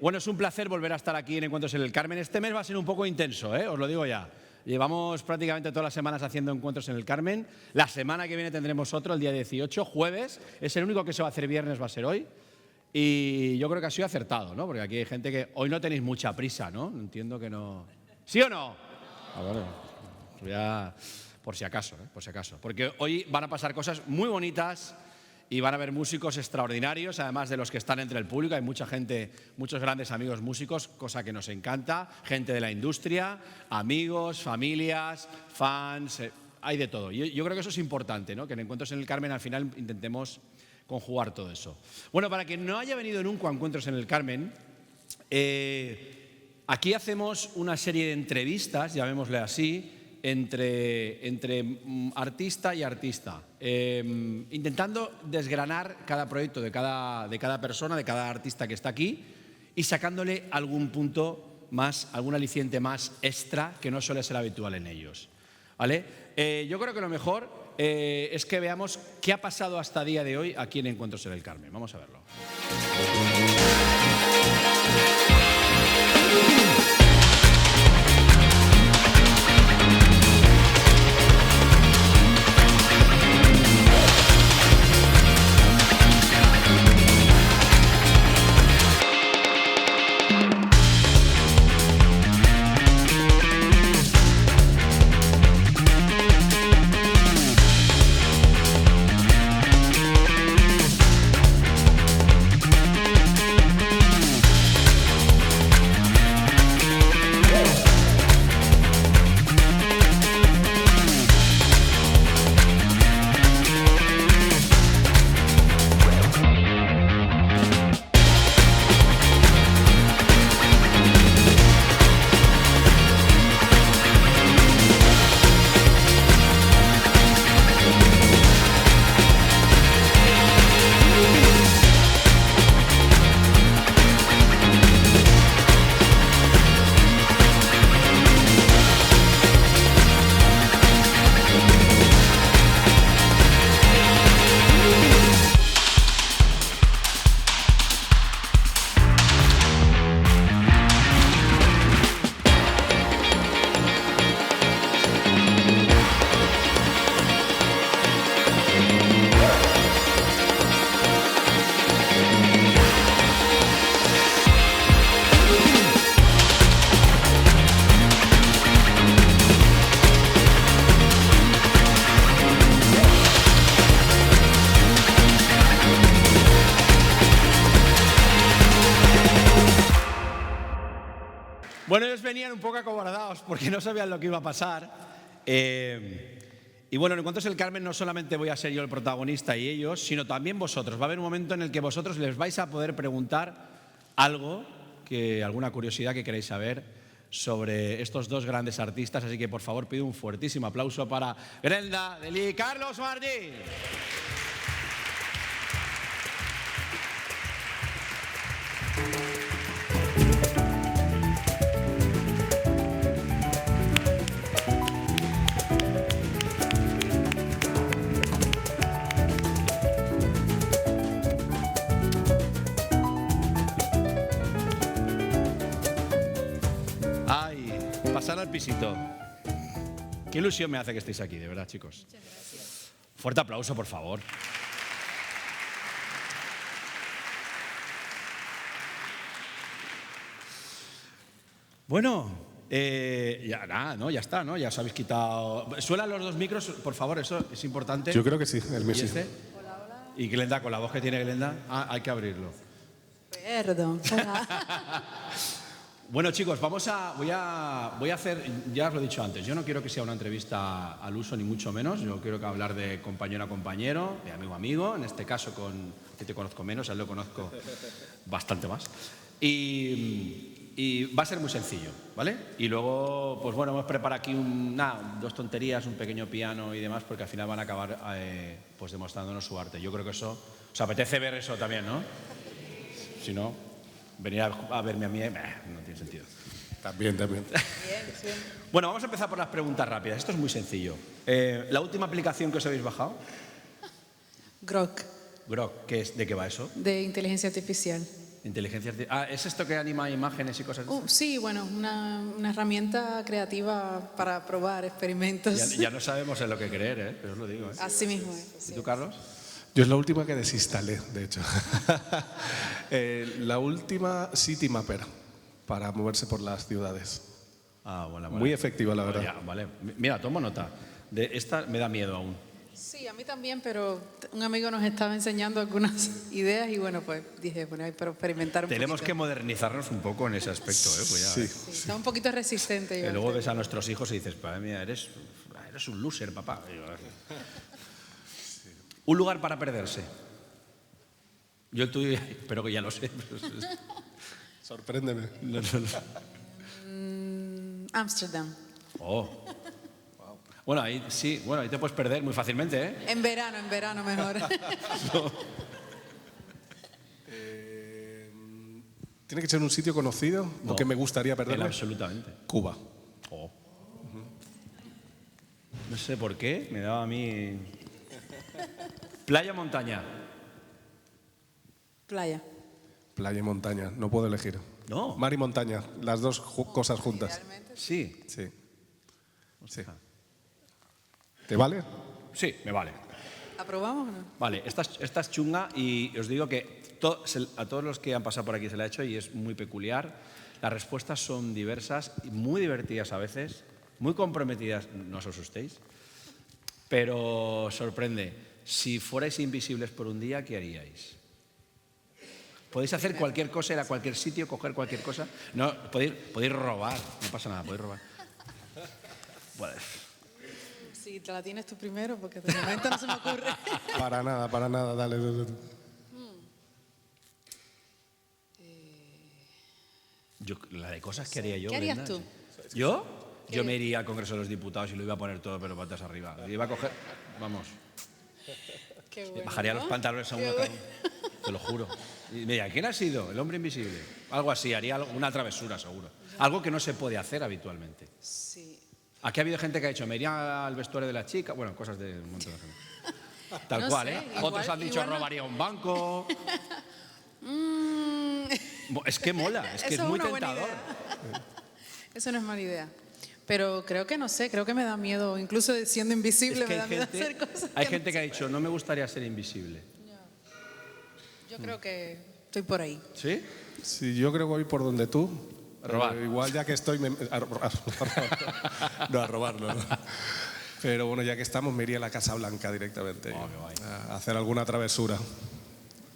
Bueno, es un placer volver a estar aquí en Encuentros en el Carmen. Este mes va a ser un poco intenso, os lo digo ya. Llevamos prácticamente todas las semanas haciendo Encuentros en el Carmen. La semana que viene tendremos otro, el día 18, jueves. Es el único que se va a hacer viernes, va a ser hoy. Y yo creo que ha sido acertado, ¿no? Porque aquí hay gente que hoy no tenéis mucha prisa, ¿no? Entiendo que no. ¿Sí o no? Bueno, ya por si acaso, por si acaso. Porque hoy van a pasar cosas muy bonitas y van a haber músicos extraordinarios, además de los que están entre el público. Hay mucha gente, muchos grandes amigos músicos, cosa que nos encanta. Gente de la industria, amigos, familias, fans, hay de todo. Yo creo que eso es importante, ¿no? Que en Encuentros en el Carmen al final intentemos conjugar todo eso. Bueno, para quien no haya venido nunca a Encuentros en el Carmen, aquí hacemos una serie de entrevistas, llamémosle así, entre artista y artista, intentando desgranar cada proyecto de cada persona, de cada artista que está aquí y sacándole algún punto más, algún aliciente más extra que no suele ser habitual en ellos, ¿vale? Yo creo que lo mejor es que veamos qué ha pasado hasta el día de hoy aquí en Encuentros en el Carmen. Vamos a verlo. Bueno, ellos venían un poco acobardados porque no sabían lo que iba a pasar. Y bueno, en Encuentros en el Carmen no solamente voy a ser yo el protagonista y ellos, sino también vosotros. Va a haber un momento en el que vosotros les vais a poder preguntar algo, alguna curiosidad que queréis saber sobre estos dos grandes artistas. Así que, por favor, pido un fuertísimo aplauso para Grenda Delí y Carlos Martín. Pasar al pisito. Qué ilusión me hace que estéis aquí, de verdad, chicos. Muchas gracias. Fuerte aplauso, por favor. Bueno, ya nada, ¿no? Ya está, ¿no? Ya os habéis quitado. Suenan los dos micros, por favor, eso es importante. Yo creo que sí, el mío sí. Hola, hola. Y Glenda, con la voz que tiene Glenda, hay que abrirlo. Perdón. Hola. Bueno, chicos, voy a hacer, ya os lo he dicho antes, yo no quiero que sea una entrevista al uso, ni mucho menos. Yo quiero que hablar de compañero a compañero, de amigo a amigo. En este caso, que te conozco menos, a él lo conozco bastante más. Y va a ser muy sencillo, ¿vale? Y luego, pues bueno, hemos preparado aquí dos tonterías, un pequeño piano y demás, porque al final van a acabar pues demostrándonos su arte. Yo creo que eso, os apetece ver eso también, ¿no? Si no, venir a verme a mí, no tiene sentido. También. Bien. Bueno, vamos a empezar por las preguntas rápidas. Esto es muy sencillo. ¿La última aplicación que os habéis bajado? Grok, Grok, ¿de qué va eso? de inteligencia artificial. Inteligencia artificial. ¿Es esto que anima imágenes y cosas? Sí, bueno, una herramienta creativa para probar experimentos. Ya no sabemos en lo que creer, ¿eh? Pero os lo digo, ¿eh? Así mismo es. ¿Y tú, Carlos? Yo es la última que desinstalé, de hecho. La última City Mapper, para moverse por las ciudades. Ah, bueno, Muy efectiva, la verdad. Ya, vale. Mira, tomo nota. De esta me da miedo aún. Sí, a mí también, pero un amigo nos estaba enseñando algunas ideas y bueno, pues dije, bueno, hay para experimentar un Tenemos que poquito. modernizarnos un poco en ese aspecto, ¿eh? Pues ya, Sí. Sí, está un poquito resistente. Que yo luego creo. ves a nuestros hijos y dices, padre mía, eres un loser, papá. Y yo, un lugar para perderse. Yo el tuyo, espero que ya lo sé. Sorpréndeme. Ámsterdam. Oh. Bueno, ahí sí, bueno, ahí te puedes perder muy fácilmente, ¿eh? En verano mejor. ¿Tiene que ser un sitio conocido? No. ¿O que me gustaría perderme? Absolutamente. Cuba. Oh. No sé por qué, me daba a mí... Playa o montaña. Playa. Playa y montaña, no puedo elegir. No. Mar y montaña, las dos cosas juntas. Realmente. Sí. Sí. Sí. ¿Te vale? Sí, me vale. ¿Aprobamos o no? Vale, esta es chunga y os digo que a todos los que han pasado por aquí se la ha hecho y es muy peculiar. Las respuestas son diversas y muy divertidas a veces, muy comprometidas, no os asustéis, pero sorprende. Si fuerais invisibles por un día, ¿qué haríais? Podéis hacer cualquier cosa, ir a cualquier sitio, coger cualquier cosa. No, podéis robar, no pasa nada, podéis robar. Bueno, Si te la tienes tú primero, porque de momento no se me ocurre. Para nada, dale. la de cosas que haría yo. ¿Qué harías Brenda, tú? sí. ¿Yo? Yo me iría al Congreso de los Diputados y lo iba a poner todo, pero patas arriba. Iba a coger, vamos, Qué bueno, bajaría ¿no? los pantalones a uno Qué cada bueno. uno. Te lo juro. Y mira, ¿quién ha sido? El hombre invisible. Algo así, haría una travesura seguro. Algo que no se puede hacer habitualmente. Sí. Aquí ha habido gente que ha dicho, me iría al vestuario de la chica. Bueno, cosas de un montón de gente. Tal No cual, sé, ¿eh? igual- Otros han dicho, igual no- robaría un banco. Mm, Es que mola, es que es Eso muy una buena tentador. idea. Eso no es mala idea. Pero creo que no sé, creo que me da miedo, incluso siendo invisible Es que me da miedo hacer cosas. hay gente que ha dicho, no me gustaría ser invisible. Yo creo que estoy por ahí. ¿Sí? Sí, yo creo que voy por donde tú. A robar. Pero igual ya que estoy... No, a robar, no. Pero bueno, ya que estamos, me iría a la Casa Blanca directamente. Oh, qué guay. A hacer alguna travesura.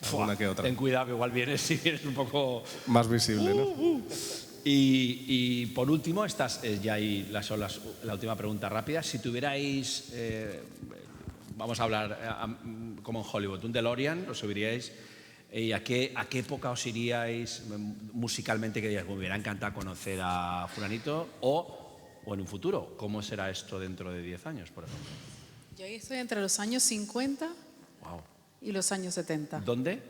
Alguna que otra. Ten cuidado, que igual vienes si vienes un poco... Más visible, ¿no? Y por último, ya ahí la última pregunta rápida. Si tuvierais, vamos a hablar como en Hollywood, un DeLorean, os subiríais, ¿y a qué época os iríais musicalmente? Que diríais, me hubiera encantado conocer a fulanito, o en un futuro, ¿cómo será esto dentro de 10 años, por ejemplo? Yo ahí estoy entre los años 50 Wow. y los años 70. ¿Dónde?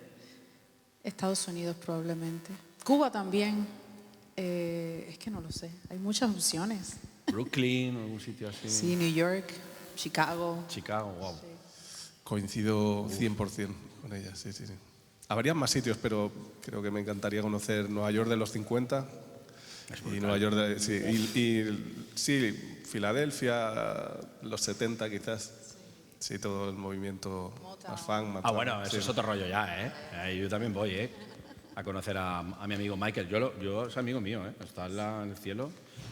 Estados Unidos probablemente. Cuba también. Es que no lo sé. Hay muchas opciones. Brooklyn, o algún sitio así. Sí, New York, Chicago. Chicago, wow. Coincido 100% con ella, sí. Habría más sitios, pero creo que me encantaría conocer Nueva York de los 50 y Nueva York de, sí, Filadelfia, los 70 quizás. Sí, todo el movimiento más fan. Ah, bueno, eso sí. es otro rollo ya, ¿eh? Yo también voy, ¿eh? A conocer a mi amigo Michael. Yo es amigo mío, ¿eh? Está en el cielo.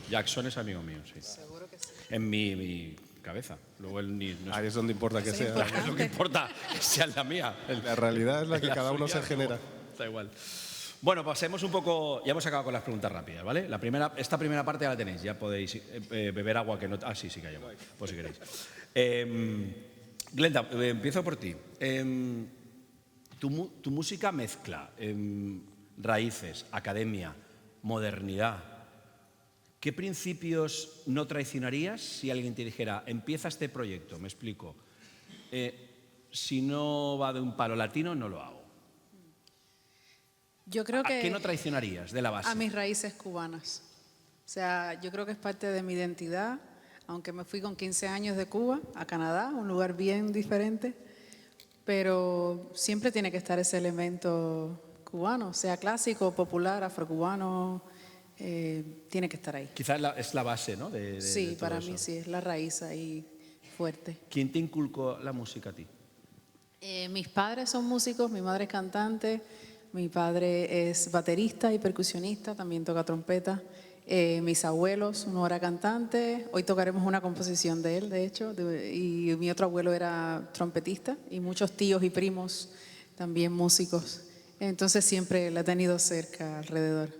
Jackson es amigo mío, sí. Seguro que sí. En mi cabeza. Luego él no Ahí es donde importa que Eso es sea. importante. es lo que importa, que sea la mía. La realidad es la que La cada uno suya, se genera. Da igual. Bueno, pasemos un poco. Ya hemos acabado con las preguntas rápidas, ¿vale? Esta primera parte ya la tenéis. Ya podéis beber agua que no. Ah, sí que hay agua. Pues si queréis. Glenda, empiezo por ti. Tu música mezcla raíces, academia, modernidad. ¿Qué principios no traicionarías si alguien te dijera, empieza este proyecto? Me explico. Si no va de un palo latino, no lo hago. Yo creo ¿A que qué no traicionarías de la base? a mis raíces cubanas. O sea, yo creo que es parte de mi identidad, aunque me fui con 15 años de Cuba a Canadá, un lugar bien diferente, pero siempre tiene que estar ese elemento cubano, sea clásico, popular, afrocubano, tiene que estar ahí. Quizás es la base, ¿no? Sí, de todo para eso. mí sí, es la raíz ahí fuerte. ¿Quién te inculcó la música a ti? Mis padres son músicos, mi madre es cantante, mi padre es baterista y percusionista, también toca trompeta. Mis abuelos, uno era cantante, hoy tocaremos una composición de él, de hecho, y mi otro abuelo era trompetista y muchos tíos y primos también músicos. Entonces siempre la he tenido cerca, alrededor.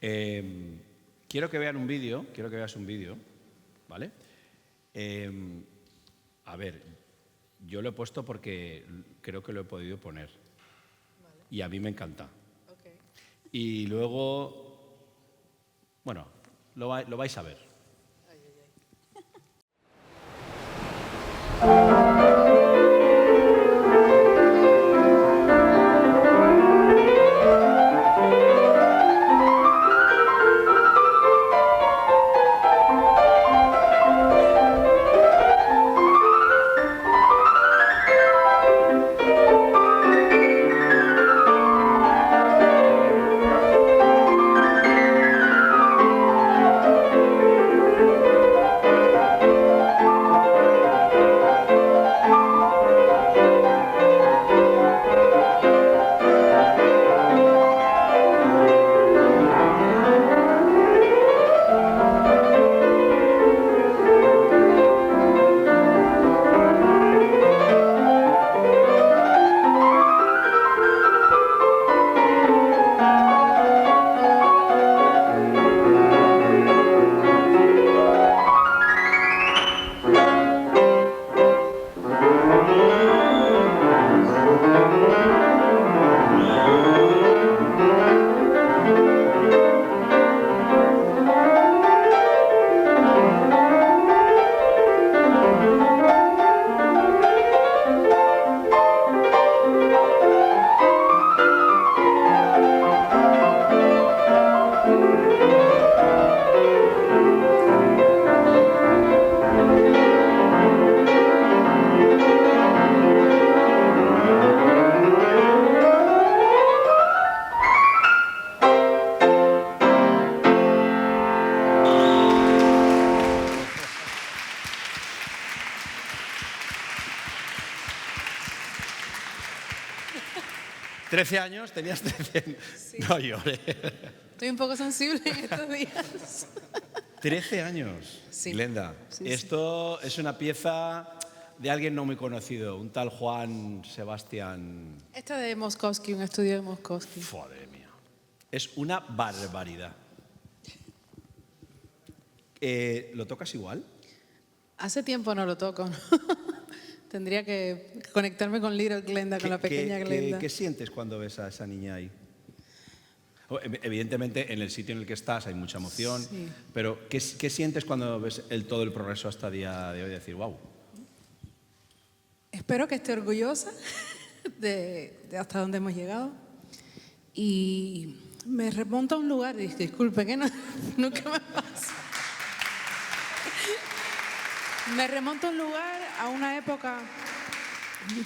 Quiero que vean un vídeo, quiero que veas un vídeo, ¿vale? A ver, yo lo he puesto porque creo que lo he podido poner. Vale. Y a mí me encanta. Okay. Y luego, bueno, lo vais a ver. Ay, ay, ay. ¿13 años? ¿Tenías 13? Sí. No llores. Estoy un poco sensible en estos días. 13 años, sí. Glenda. Sí, esto es una pieza de alguien no muy conocido, un tal Juan Sebastián. Esta de Moskowski, un estudio de Moskowski. Madre mía. Es una barbaridad. ¿Lo tocas igual? Hace tiempo no lo toco, ¿no? Tendría que conectarme con Little Glenda, con la pequeña Glenda. ¿Qué sientes cuando ves a esa niña ahí? Evidentemente, en el sitio en el que estás hay mucha emoción, sí. Pero ¿qué sientes cuando ves todo el progreso hasta el día de hoy? Decir, wow. Espero que esté orgullosa de hasta dónde hemos llegado. Y me remonta a un lugar, disculpe, que no, nunca me pasa. Me remonta a un lugar, a una época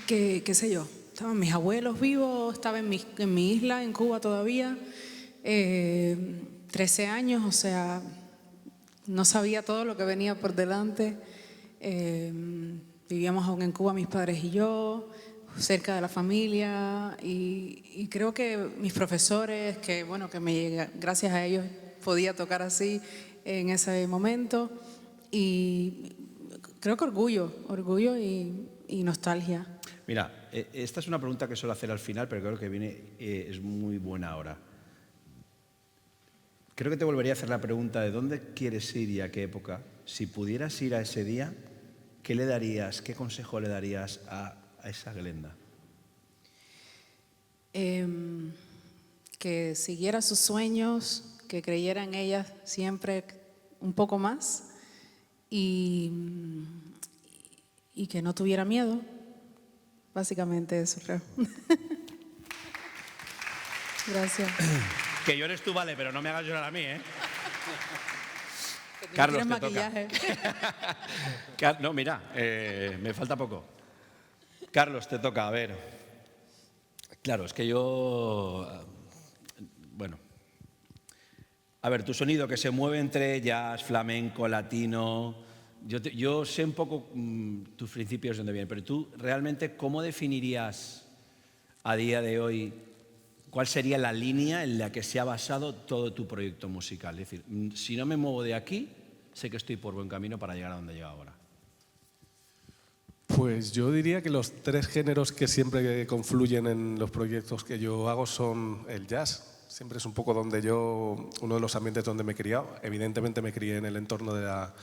que, qué sé yo, estaban mis abuelos vivos, estaba en mi isla, en Cuba todavía, 13 años, o sea, no sabía todo lo que venía por delante. Vivíamos aún en Cuba mis padres y yo, cerca de la familia, y creo que mis profesores, que bueno, gracias a ellos podía tocar así en ese momento, y creo que orgullo y nostalgia. Mira, esta es una pregunta que suelo hacer al final, pero creo que es muy buena ahora. Creo que te volvería a hacer la pregunta de dónde quieres ir y a qué época. Si pudieras ir a ese día, ¿qué le darías, qué consejo le darías a esa Glenda? Que siguiera sus sueños, que creyera en ella siempre un poco más y que no tuviera miedo. Básicamente eso, creo. Gracias. Que llores tú, vale, pero no me hagas llorar a mí, ¿eh? Carlos, te maquillaje. Toca. No, mira, me falta poco. Carlos, te toca, a ver. Claro, es que yo... Bueno. A ver, tu sonido que se mueve entre jazz, flamenco, latino... Yo sé un poco tus principios de dónde vienen, pero tú realmente, ¿cómo definirías a día de hoy cuál sería la línea en la que se ha basado todo tu proyecto musical? Es decir, si no me muevo de aquí, sé que estoy por buen camino para llegar a donde llego ahora. Pues yo diría que los tres géneros que siempre confluyen en los proyectos que yo hago son el jazz. Siempre es un poco uno de los ambientes donde me he criado. Evidentemente me crié en el entorno de la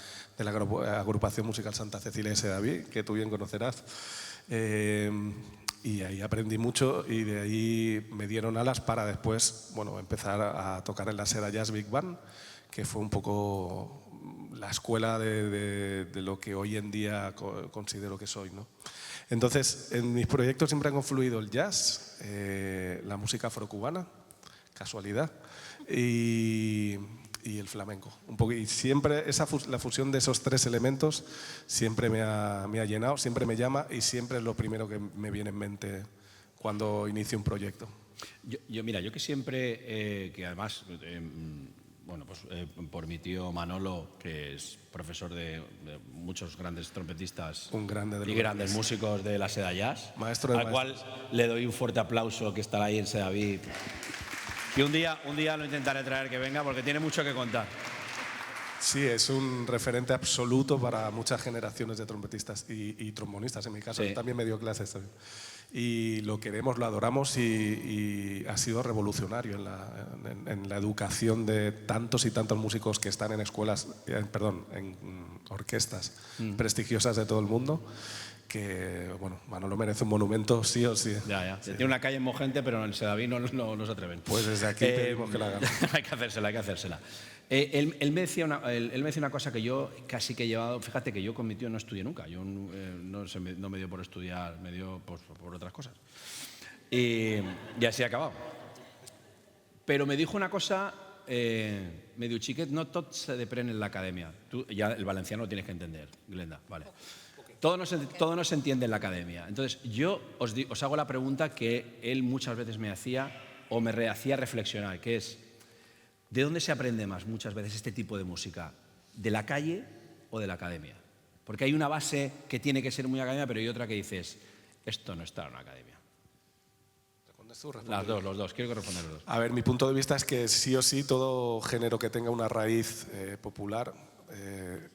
agrupación musical Santa Cecilia S. David, que tú bien conocerás. Y ahí aprendí mucho y de ahí me dieron alas para después, bueno, empezar a tocar en la Seda Jazz Big Band, que fue un poco la escuela de lo que hoy en día considero que soy, ¿no? Entonces, en mis proyectos siempre han confluido el jazz, la música afrocubana, casualidad, y el flamenco. Y siempre la fusión de esos tres elementos siempre me ha llenado, siempre me llama y siempre es lo primero que me viene en mente cuando inicio un proyecto. Mira, yo que siempre, que además, por mi tío Manolo, que es profesor de muchos grandes trompetistas Un grande de y grandes músicos de la Seda Jazz, Maestro de al cual le doy un fuerte aplauso, que estará ahí en Seda David. Y un día lo intentaré traer que venga porque tiene mucho que contar. Sí, es un referente absoluto para muchas generaciones de trompetistas y trombonistas, en mi caso. Sí. También me dio clases también. Y lo queremos, lo adoramos y ha sido revolucionario en la educación de tantos y tantos músicos que están en escuelas, en orquestas prestigiosas de todo el mundo. Que, bueno, Manolo merece un monumento sí o sí. Ya. Sí. Tiene una calle en Mogente, pero en el Sedaví no se atreven. Pues desde aquí pedimos que la hagan. Hay que hacérsela. Él me decía una cosa que yo casi que he llevado. Fíjate que yo con mi tío no estudié nunca. Yo no me dio por estudiar, me dio por otras cosas. Y así he acabado. Pero me dijo una cosa, me dijo, xiquet, no tot se deprende en la academia. Tú ya el valenciano lo tienes que entender, Glenda, vale. Todo no se entiende en la academia. Entonces, yo os hago la pregunta que él muchas veces me hacía o me hacía reflexionar, que es, ¿de dónde se aprende más muchas veces este tipo de música? ¿De la calle o de la academia? Porque hay una base que tiene que ser muy academia, pero hay otra que dices, esto no está en una academia. ¿Respondes tú? Los dos. Quiero que respondan los dos. A ver, mi punto de vista es que sí o sí todo género que tenga una raíz popular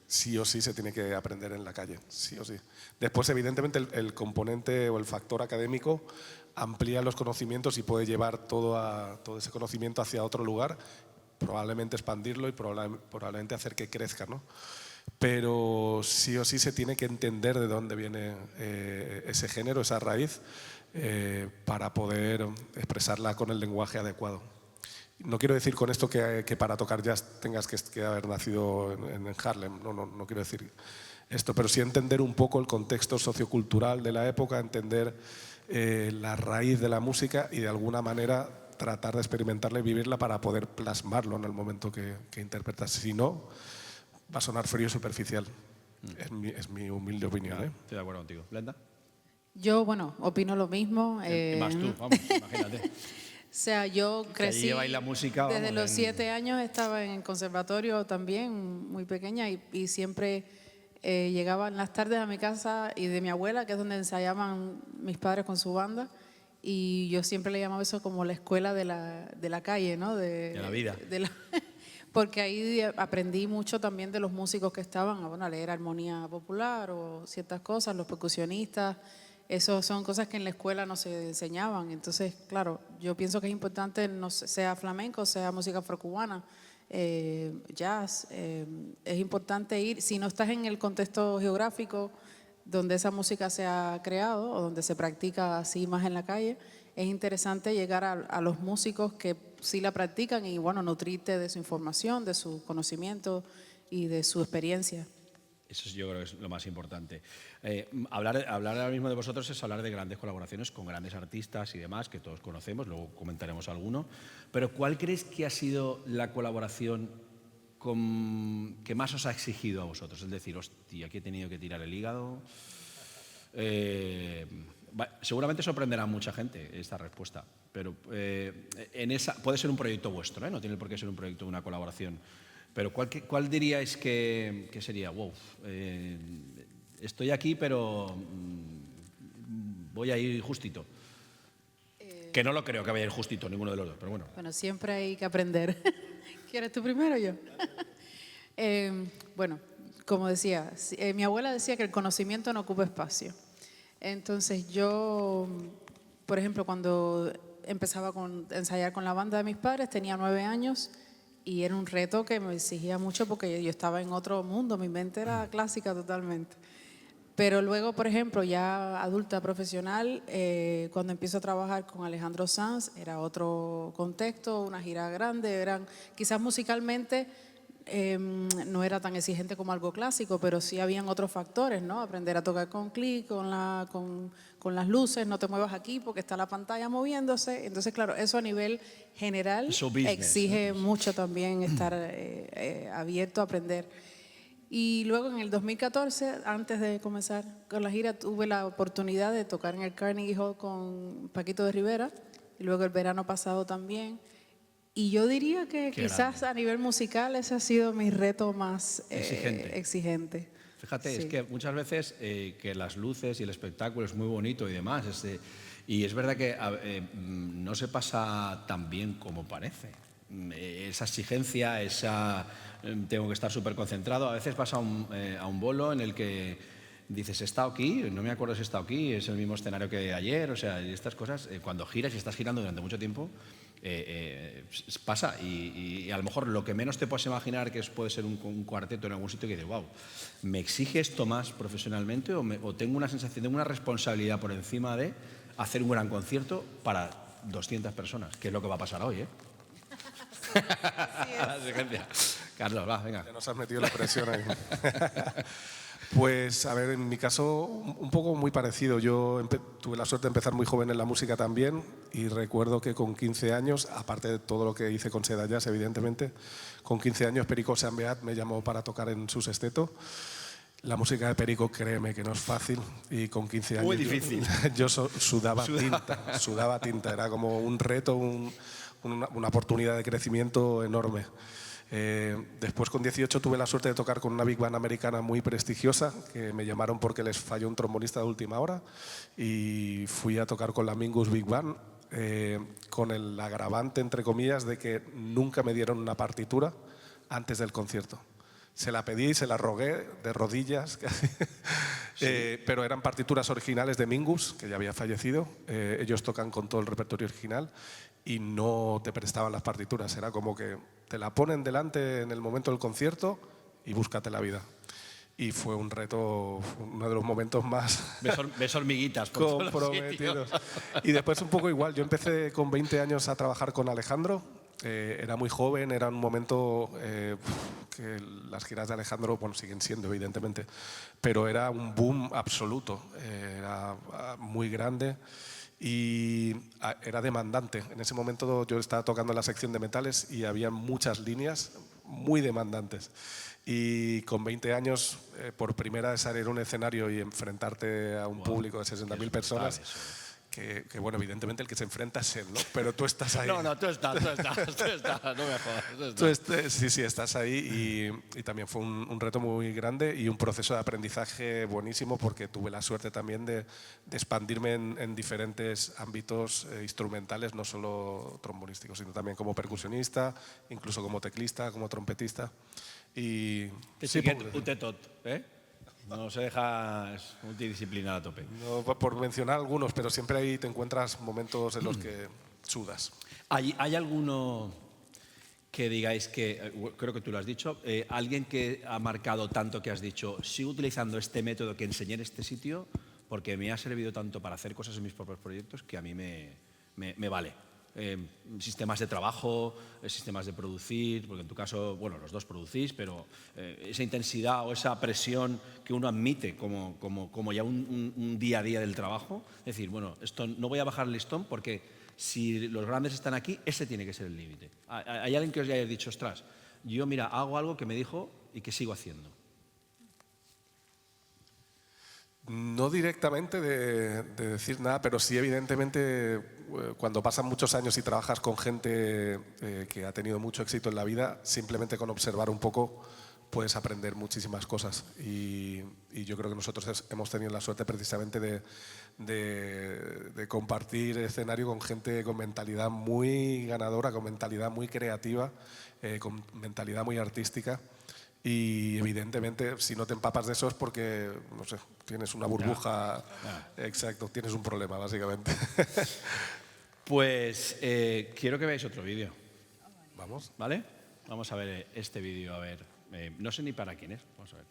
sí o sí se tiene que aprender en la calle, sí o sí. Después, evidentemente, el componente o el factor académico amplía los conocimientos y puede llevar todo ese conocimiento hacia otro lugar, probablemente expandirlo y probablemente hacer que crezca, ¿no? Pero sí o sí se tiene que entender de dónde viene ese género, esa raíz, para poder expresarla con el lenguaje adecuado. No quiero decir con esto que para tocar jazz tengas que haber nacido en Harlem, no quiero decir esto, pero sí entender un poco el contexto sociocultural de la época, entender la raíz de la música y de alguna manera tratar de experimentarla y vivirla para poder plasmarlo en el momento que interpretas. Si no, va a sonar frío y superficial. Es mi humilde opinión. Estoy de acuerdo contigo. ¿Glenda? Yo, opino lo mismo. Y más tú, vamos, imagínate. O sea, yo crecí, lleváis la música, desde vamos, los 7 años estaba en el conservatorio también, muy pequeña, y siempre llegaba en las tardes a mi casa y de mi abuela, que es donde ensayaban mis padres con su banda, y yo siempre le llamaba eso como la escuela de la calle, ¿no? De la vida. Porque ahí aprendí mucho también de los músicos que estaban, a leer armonía popular o ciertas cosas, los percusionistas. Eso son cosas que en la escuela no se enseñaban. Entonces, claro, yo pienso que es importante, sea flamenco, sea música afrocubana, jazz, es importante ir, si no estás en el contexto geográfico donde esa música se ha creado o donde se practica así más en la calle, es interesante llegar a los músicos que sí la practican y, nutrirte de su información, de su conocimiento y de su experiencia. Eso yo creo que es lo más importante. Hablar ahora mismo de vosotros es hablar de grandes colaboraciones con grandes artistas y demás, que todos conocemos, luego comentaremos alguno. Pero ¿cuál creéis que ha sido la colaboración que más os ha exigido a vosotros? Es decir, hostia, aquí he tenido que tirar el hígado. Seguramente sorprenderá a mucha gente esta respuesta, pero puede ser un proyecto vuestro, no tiene por qué ser un proyecto de una colaboración. Pero ¿cuál diríais que sería? Wow, estoy aquí, pero voy a ir justito. Que no lo creo que vaya a ir justito ninguno de los dos, pero bueno. Bueno, siempre hay que aprender. ¿Quieres tú primero o yo? Bueno, como decía, mi abuela decía que el conocimiento no ocupa espacio. Entonces yo, por ejemplo, cuando empezaba a ensayar con la banda de mis padres, tenía 9 años y era un reto que me exigía mucho porque yo estaba en otro mundo, mi mente era clásica totalmente. Pero luego, por ejemplo, ya adulta profesional, cuando empiezo a trabajar con Alejandro Sanz, era otro contexto, una gira grande, quizás musicalmente no era tan exigente como algo clásico, pero sí habían otros factores, ¿no? Aprender a tocar con clic, con las luces, no te muevas aquí porque está la pantalla moviéndose. Entonces, claro, eso a nivel general exige mucho también estar abierto a aprender. Y luego en el 2014, antes de comenzar con la gira, tuve la oportunidad de tocar en el Carnegie Hall con Paquito de Rivera, y luego el verano pasado también. Y yo diría que quizás a nivel musical ese ha sido mi reto más exigente. Fíjate, es que muchas veces que las luces y el espectáculo es muy bonito y demás, y es verdad que no se pasa tan bien como parece. Esa exigencia, tengo que estar súper concentrado. A veces vas a un bolo en el que dices, he estado aquí, no me acuerdo si he estado aquí, es el mismo escenario que ayer, o sea, y estas cosas, cuando giras y estás girando durante mucho tiempo, pasa. Y a lo mejor lo que menos te puedes imaginar que puede ser un cuarteto en algún sitio que dices, wow, ¿me exige esto más profesionalmente o tengo una sensación, tengo una responsabilidad por encima de hacer un gran concierto para 200 personas? Que es lo que va a pasar hoy, ¿eh? La exigencia. Carlos, va, venga. Ya nos has metido la presión ahí. Pues, a ver, en mi caso, un poco muy parecido. Yo tuve la suerte de empezar muy joven en la música también y recuerdo que con 15 años, aparte de todo lo que hice con Seda Jazz, evidentemente, con 15 años Perico Sambeat me llamó para tocar en su sexteto. La música de Perico, créeme que no es fácil, y con 15 años... Muy difícil. Yo sudaba tinta, era como un reto, una oportunidad de crecimiento enorme. Después, con 18, tuve la suerte de tocar con una big band americana muy prestigiosa, que me llamaron porque les falló un trombonista de última hora, y fui a tocar con la Mingus Big Band, con el agravante, entre comillas, de que nunca me dieron una partitura antes del concierto. Se la pedí, se la rogué de rodillas, pero eran partituras originales de Mingus, que ya había fallecido. Ellos tocan con todo el repertorio original y no te prestaban las partituras. Era como que te la ponen delante en el momento del concierto y búscate la vida. Y fue un reto, uno de los momentos más ves hormiguitas por comprometidos. Y después un poco igual. Yo empecé con 20 años a trabajar con Alejandro. Era muy joven, era un momento que las giras de Alejandro, bueno, siguen siendo evidentemente, pero era un boom absoluto, era muy grande y era demandante. En ese momento yo estaba tocando en la sección de metales y había muchas líneas muy demandantes. Y con 20 años, por primera vez salir a un escenario y enfrentarte a un público de 60.000 personas... Que bueno, evidentemente el que se enfrenta es él, ¿no? Pero tú estás ahí. No, tú estás, no me jodas. Sí, estás ahí y también fue un reto muy grande y un proceso de aprendizaje buenísimo porque tuve la suerte también de expandirme en diferentes ámbitos instrumentales, no solo trombonísticos, sino también como percusionista, incluso como teclista, como trompetista. Y sí, tot, ¿eh? No se deja, es multidisciplinar a tope. No, por mencionar algunos, pero siempre ahí te encuentras momentos en los que sudas. ¿Hay alguno que digáis que, creo que tú lo has dicho, alguien que ha marcado tanto que has dicho, sigo utilizando este método que enseñé en este sitio porque me ha servido tanto para hacer cosas en mis propios proyectos que a mí me vale? Sistemas de trabajo, sistemas de producir, porque en tu caso, bueno, los dos producís, pero esa intensidad o esa presión que uno admite como ya un día a día del trabajo, es decir, bueno, esto no voy a bajar el listón porque si los grandes están aquí, ese tiene que ser el límite. ¿Hay alguien que os haya dicho, ostras, yo mira, hago algo que me dijo y que sigo haciendo? No directamente de decir nada, pero sí evidentemente cuando pasan muchos años y trabajas con gente que ha tenido mucho éxito en la vida, simplemente con observar un poco puedes aprender muchísimas cosas. Y yo creo que nosotros hemos tenido la suerte precisamente de compartir escenario con gente con mentalidad muy ganadora, con mentalidad muy creativa, con mentalidad muy artística. Y evidentemente, si no te empapas de eso es porque, no sé, tienes una burbuja. Exacto, tienes un problema, básicamente. Pues quiero que veáis otro vídeo. Vamos. ¿Vale? Vamos a ver este vídeo, a ver. No sé ni para quién es. Vamos a ver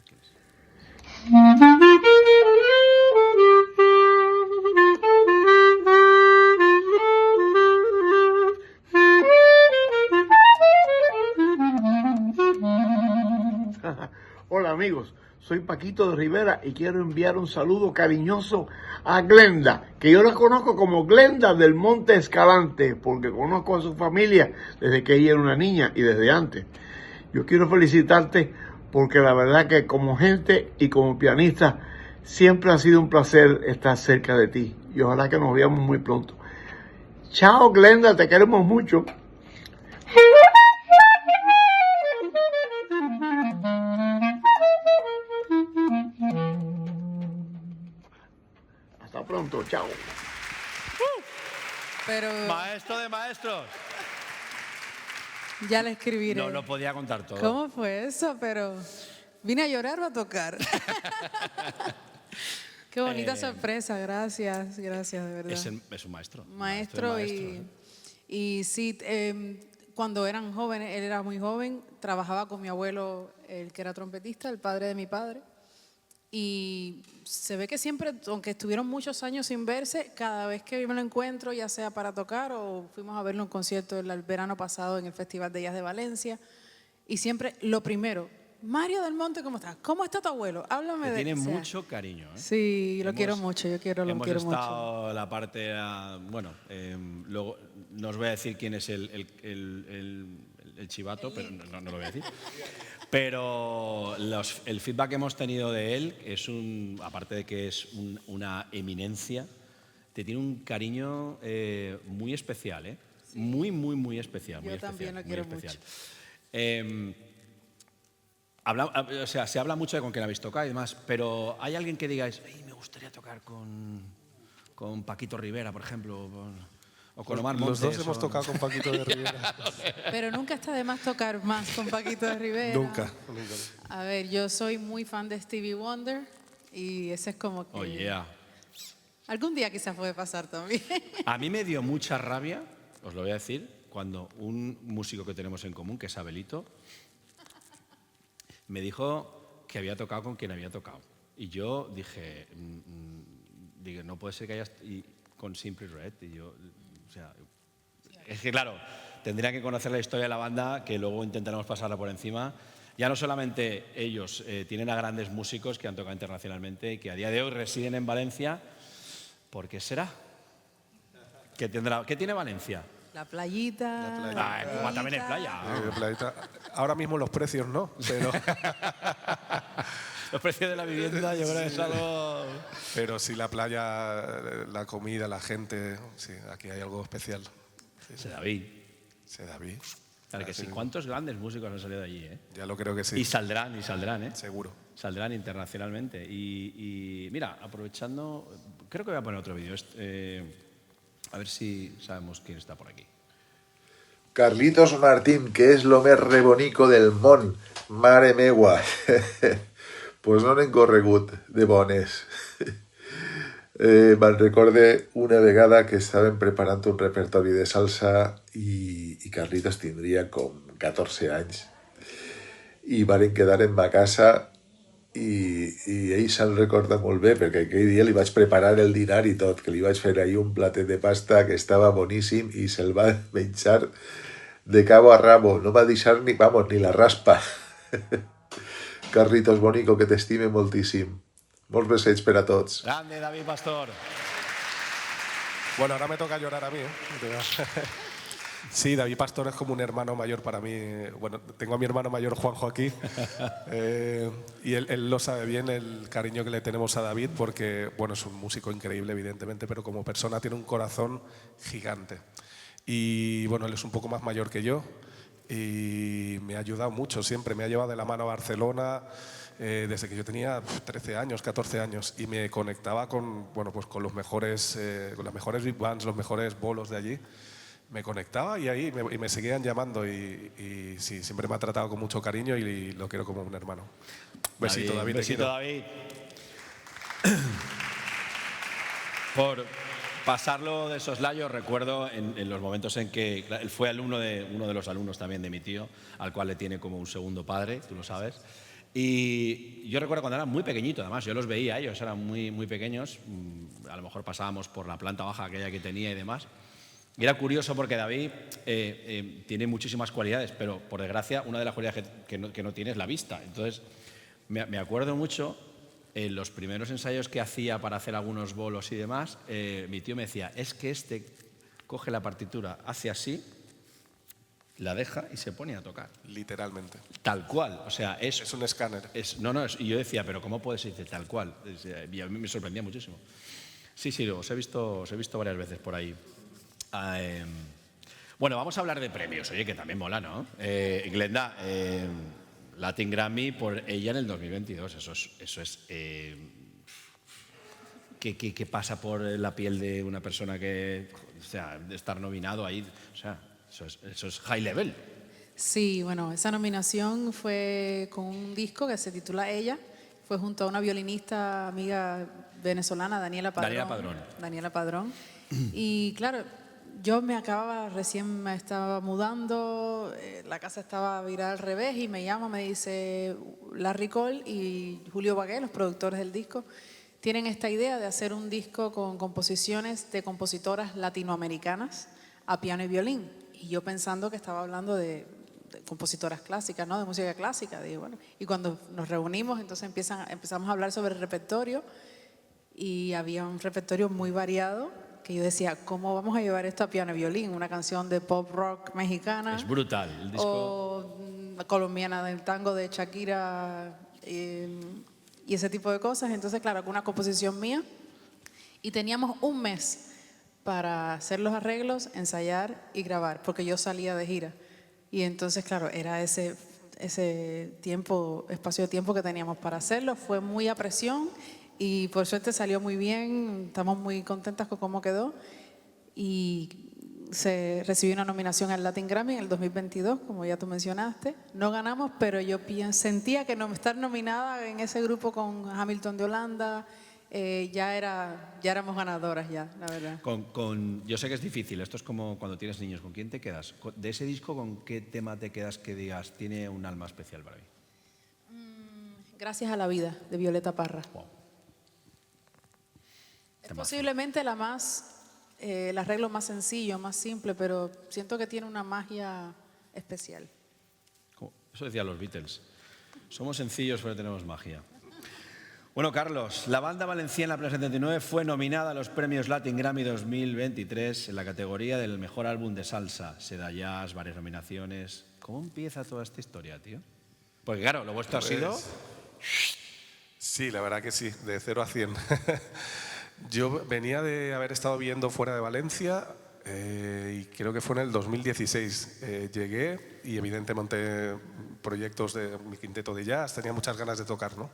quién es. Hola amigos, soy Paquito de Rivera y quiero enviar un saludo cariñoso a Glenda, que yo la conozco como Glenda del Monte Escalante, porque conozco a su familia desde que ella era una niña y desde antes. Yo quiero felicitarte porque la verdad que como gente y como pianista siempre ha sido un placer estar cerca de ti y ojalá que nos veamos muy pronto. Chao Glenda, te queremos mucho. Hasta pronto, chao. Pero Maestro de maestros. ya le escribiré. No lo podía contar todo. ¿Cómo fue eso? Pero vine a llorar o a tocar. Qué bonita sorpresa, gracias, de verdad. Es un maestro. Maestro y sí, cuando eran jóvenes, él era muy joven, trabajaba con mi abuelo, el que era trompetista, el padre de mi padre. Y se ve que siempre, aunque estuvieron muchos años sin verse, cada vez que yo me lo encuentro, ya sea para tocar o fuimos a verlo en un concierto el verano pasado en el Festival de Jazz de Valencia, y siempre lo primero, Mario del Monte, ¿cómo estás? ¿Cómo está tu abuelo? Háblame de él. Tiene mucho cariño. Sí, lo quiero mucho, lo quiero hemos mucho. estado la parte, bueno, luego no os voy a decir quién es el chivato, pero no lo voy a decir. Pero el feedback que hemos tenido de él es aparte de que es una eminencia, te tiene un cariño muy especial, ¿eh? Sí. Muy especial. Yo también lo quiero mucho. Se habla mucho de con quién habéis tocado y demás, pero ¿hay alguien que digáis, me gustaría tocar con Paquito Rivera, por ejemplo, o con Omar Montes? Los dos hemos tocado con Paquito de Rivera. Pero nunca está de más tocar más con Paquito de Rivera. Nunca. A ver, yo soy muy fan de Stevie Wonder y ese es como que... Oh, yeah. Algún día quizás puede pasar también. A mí me dio mucha rabia, os lo voy a decir, cuando un músico que tenemos en común, que es Abelito, me dijo que había tocado con quien había tocado. Y yo dije, no puede ser que hayas... con Simply Red. Y yo, o sea, es que claro, tendría que conocer la historia de la banda, que luego intentaremos pasarla por encima. Ya no solamente ellos tienen a grandes músicos que han tocado internacionalmente y que a día de hoy residen en Valencia. ¿Por qué será? ¿Qué tiene Valencia? La playita. En Cuba también hay playa. Ahora mismo los precios no, pero... Los precios de la vivienda yo creo que es algo... Pero sí, la playa, la comida, la gente, sí, aquí hay algo especial. Sí. Se David. Claro que sí. ¿Cuántos grandes músicos han salido de allí? Ya lo creo que sí. Y saldrán, ¿eh? Seguro. Saldrán internacionalmente. Y mira, aprovechando, creo que voy a poner otro vídeo. A ver si sabemos quién está por aquí. Carlitos Martín, que és lo més rebonico del món. Mare meua. Pues no n'hem corregut de bones. Me'n recorde una vegada que estàvem preparant un repertori de salsa i Carlitos tindria com 14 anys. I varen quedar en ma casa i ell se'n recorda molt bé perquè aquell dia li vaig preparar el dinar i tot, que li vaig fer ahir un platet de pasta que estava boníssim i se'l va menjar de cabo a rabo, no va deixar ni la raspa. Carlitos bonico, que t'estime moltíssim. Molts besets per a tots. Grande, David Pastor. Bueno, ahora me toca llorar a mí, ¿eh? Sí, David Pastor es como un hermano mayor para mí. Bueno, tengo a mi hermano mayor Juanjo aquí y él lo sabe bien, el cariño que le tenemos a David, porque bueno, es un músico increíble, evidentemente, pero como persona tiene un corazón gigante. Y bueno, él es un poco más mayor que yo y me ha ayudado mucho siempre. Me ha llevado de la mano a Barcelona desde que yo tenía 13 años, 14 años, y me conectaba con, bueno, pues con las mejores big bands, los mejores bolos de allí. Me conectaba y ahí me seguían llamando y sí, siempre me ha tratado con mucho cariño y lo quiero como un hermano. Besito, David. Besito, David. Por pasarlo de soslayo, recuerdo en los momentos en que él fue alumno de uno de los alumnos también de mi tío, al cual le tiene como un segundo padre, tú lo sabes. Y yo recuerdo cuando era muy pequeñito, además, yo los veía, ellos eran muy, muy pequeñños, a lo mejor pasábamos por la planta baja aquella que tenía y demás. Y era curioso porque David tiene muchísimas cualidades, pero por desgracia una de las cualidades que no tiene es la vista. Entonces me acuerdo mucho, en los primeros ensayos que hacía para hacer algunos bolos y demás, mi tío me decía, es que este coge la partitura, hace así, la deja y se pone a tocar. Literalmente. Tal cual, o sea, es un escáner. Y yo decía, pero ¿cómo puede ser tal cual? Y a mí me sorprendía muchísimo. Sí, os he visto varias veces por ahí. Bueno, vamos a hablar de premios, oye, que también mola, ¿no? Glenda, Latin Grammy por ella en el 2022, eso es ¿qué pasa por la piel de una persona que, o sea, de estar nominado ahí, o sea, eso es high level? Sí, bueno, esa nominación fue con un disco que se titula Ella, fue junto a una violinista amiga venezolana, Daniela Padrón. Y claro, yo recién me estaba mudando, la casa estaba virada al revés y me llama, me dice Larry Cole y Julio Bagué, los productores del disco, tienen esta idea de hacer un disco con composiciones de compositoras latinoamericanas a piano y violín. Y yo pensando que estaba hablando de compositoras clásicas, ¿no? De música clásica. Digo, bueno. Y cuando nos reunimos, entonces empezamos a hablar sobre el repertorio y había un repertorio muy variado que yo decía, ¿cómo vamos a llevar esto a piano y violín? Una canción de pop rock mexicana. Es brutal el disco. O colombiana del tango de Shakira y ese tipo de cosas. Entonces, claro, con una composición mía. Y teníamos un mes para hacer los arreglos, ensayar y grabar, porque yo salía de gira. Y entonces, claro, era ese espacio de tiempo que teníamos para hacerlo. Fue muy a presión. Y por suerte salió muy bien, estamos muy contentas con cómo quedó y se recibió una nominación al Latin Grammy en el 2022, como ya tú mencionaste. No ganamos, pero yo sentía que estar nominada en ese grupo con Hamilton de Holanda, ya éramos ganadoras ya, la verdad. Yo sé que es difícil, esto es como cuando tienes niños, ¿con quién te quedas? De ese disco, ¿con qué tema te quedas que digas, tiene un alma especial para mí? Gracias a la vida, de Violeta Parra. Wow. Es posiblemente el arreglo más sencillo, más simple, pero siento que tiene una magia especial. Eso decían los Beatles. Somos sencillos, pero tenemos magia. Bueno, Carlos, la banda valenciana Plan 79 fue nominada a los premios Latin Grammy 2023 en la categoría del mejor álbum de salsa. Seda Jazz, varias nominaciones. ¿Cómo empieza toda esta historia, tío? Porque claro, lo vuestro ha sido... Sí, la verdad que sí, de 0 a 100. Yo venía de haber estado viviendo fuera de Valencia y creo que fue en el 2016. Llegué y evidentemente monté proyectos de mi quinteto de jazz, tenía muchas ganas de tocar, ¿no?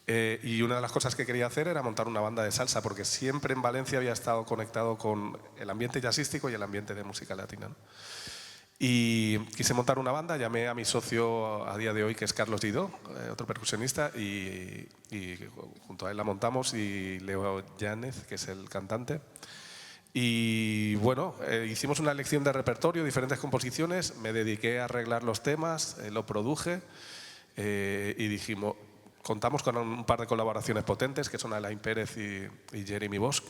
Y una de las cosas que quería hacer era montar una banda de salsa, porque siempre en Valencia había estado conectado con el ambiente jazzístico y el ambiente de música latina, ¿no? Y quise montar una banda, llamé a mi socio a día de hoy, que es Carlos Guidó, otro percusionista, y junto a él la montamos, y Leo Yáñez, que es el cantante. Y bueno, hicimos una elección de repertorio, diferentes composiciones, me dediqué a arreglar los temas, lo produje, y dijimos, contamos con un par de colaboraciones potentes, que son Alain Pérez y Jeremy Bosch,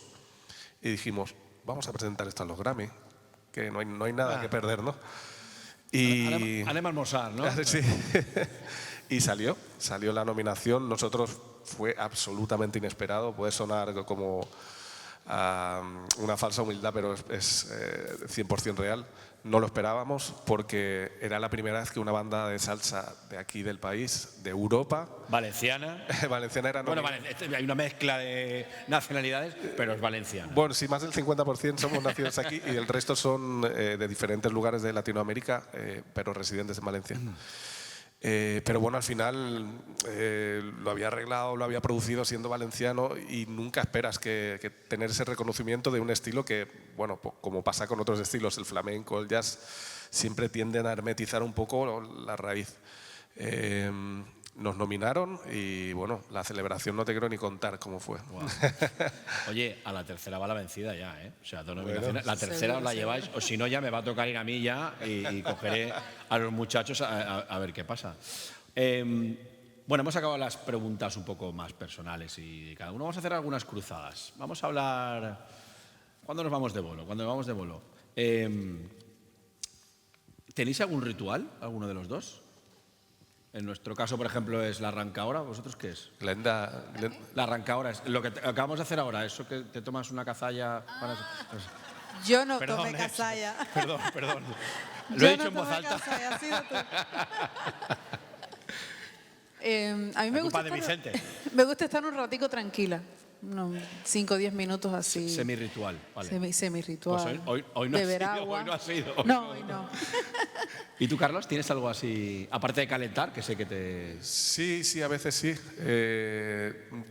y dijimos, vamos a presentar esto a los Grammy, que no hay nada que perder, ¿no? Y Anem a almorzar, ¿no? Sí. Y salió la nominación. Nosotros fue absolutamente inesperado. Puede sonar como una falsa humildad, pero es 100% real. No lo esperábamos porque era la primera vez que una banda de salsa de aquí del país, de Europa, Valenciana. valenciana era Bueno, hay una mezcla de nacionalidades, pero es valenciana. Bueno, sí, más del 50% somos nacidos aquí y el resto son de diferentes lugares de Latinoamérica, pero residentes en Valencia. Pero bueno, al final lo había arreglado, lo había producido siendo valenciano y nunca esperas que tener ese reconocimiento de un estilo que, bueno, como pasa con otros estilos, el flamenco, el jazz, siempre tienden a hermetizar un poco la raíz. Nos nominaron y bueno, la celebración no te quiero ni contar cómo fue. Wow. Oye, a la tercera va la vencida ya, ¿eh? O sea, 2 nominaciones. La tercera os la lleváis, o si no ya me va a tocar ir a mí ya y cogeré a los muchachos a ver qué pasa. Bueno, hemos acabado las preguntas un poco más personales y cada uno vamos a hacer algunas cruzadas. Vamos a hablar... ¿Cuándo nos vamos de bolo? ¿Cuándo nos vamos de bolo? ¿Tenéis algún ritual, alguno de los dos? En nuestro caso, por ejemplo, es la arrancaora. ¿Vosotros qué es? Glenda, La arrancaora es lo que acabamos de hacer ahora, eso que te tomas una cazalla para... Yo no Perdón, tomé casalla. Perdón. Lo Yo he dicho no en voz tomé alta. casalla, has sido tú. A mí La culpa de Vicente. me gusta estar un ratico tranquila, unos 5 o 10 minutos así. Semi-ritual, vale. Semi-ritual. Pues hoy no ha beber sido, agua. hoy no ha sido. No, hoy no. ¿Y tú, Carlos, tienes algo así, aparte de calentar, que sé que te... Sí, a veces sí.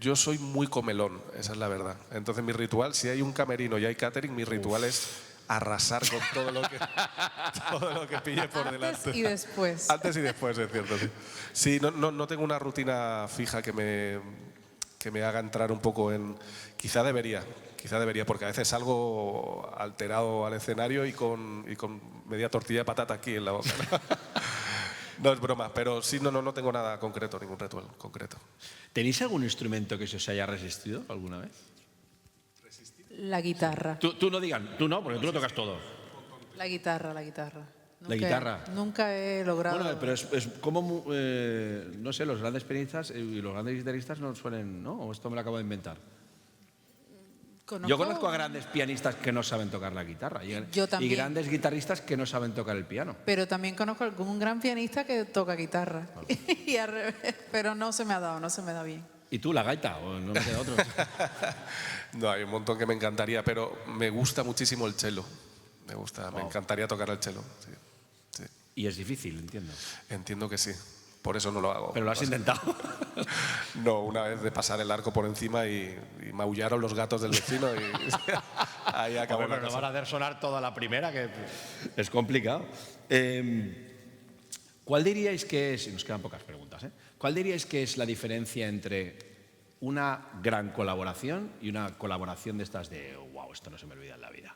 Yo soy muy comelón, esa es la verdad. Entonces mi ritual, si hay un camerino y hay catering, mi ritual es arrasar con todo lo que pille por delante. Antes y después. Antes y después, es cierto, sí. Sí, no tengo una rutina fija que me haga entrar un poco en... Quizá debería, porque a veces salgo alterado al escenario y con media tortilla de patata aquí en la boca. No es broma, pero sí, no tengo nada concreto, ningún ritual concreto. ¿Tenéis algún instrumento que se os haya resistido alguna vez? La guitarra. Tú no digan, tú no, porque tú lo tocas todo. La guitarra. Guitarra. Nunca he logrado... Bueno, pero es como, no sé, los grandes pianistas y los grandes guitarristas no suelen, ¿no? ¿O esto me lo acabo de inventar? Yo conozco a grandes pianistas que no saben tocar la guitarra Yo también. y grandes guitarristas que no saben tocar el piano. Pero también conozco a algún gran pianista que toca guitarra. Y al revés, pero no se me ha dado, no se me da bien. ¿Y tú, la gaita? ¿O no me queda otro? No, hay un montón que me encantaría, pero me gusta muchísimo el cello. Me encantaría tocar el cello. Sí. Y es difícil, entiendo. Entiendo que sí. Por eso no lo hago. Pero lo has intentado. No, una vez de pasar el arco por encima y maullaron los gatos del vecino y ahí acabó la Pero no cosa. van a hacer sonar toda la primera, que es complicado. ¿Cuál diríais que es, y nos quedan pocas preguntas, ¿cuál diríais que es la diferencia entre una gran colaboración y una colaboración de estas de, wow, esto no se me olvida en la vida?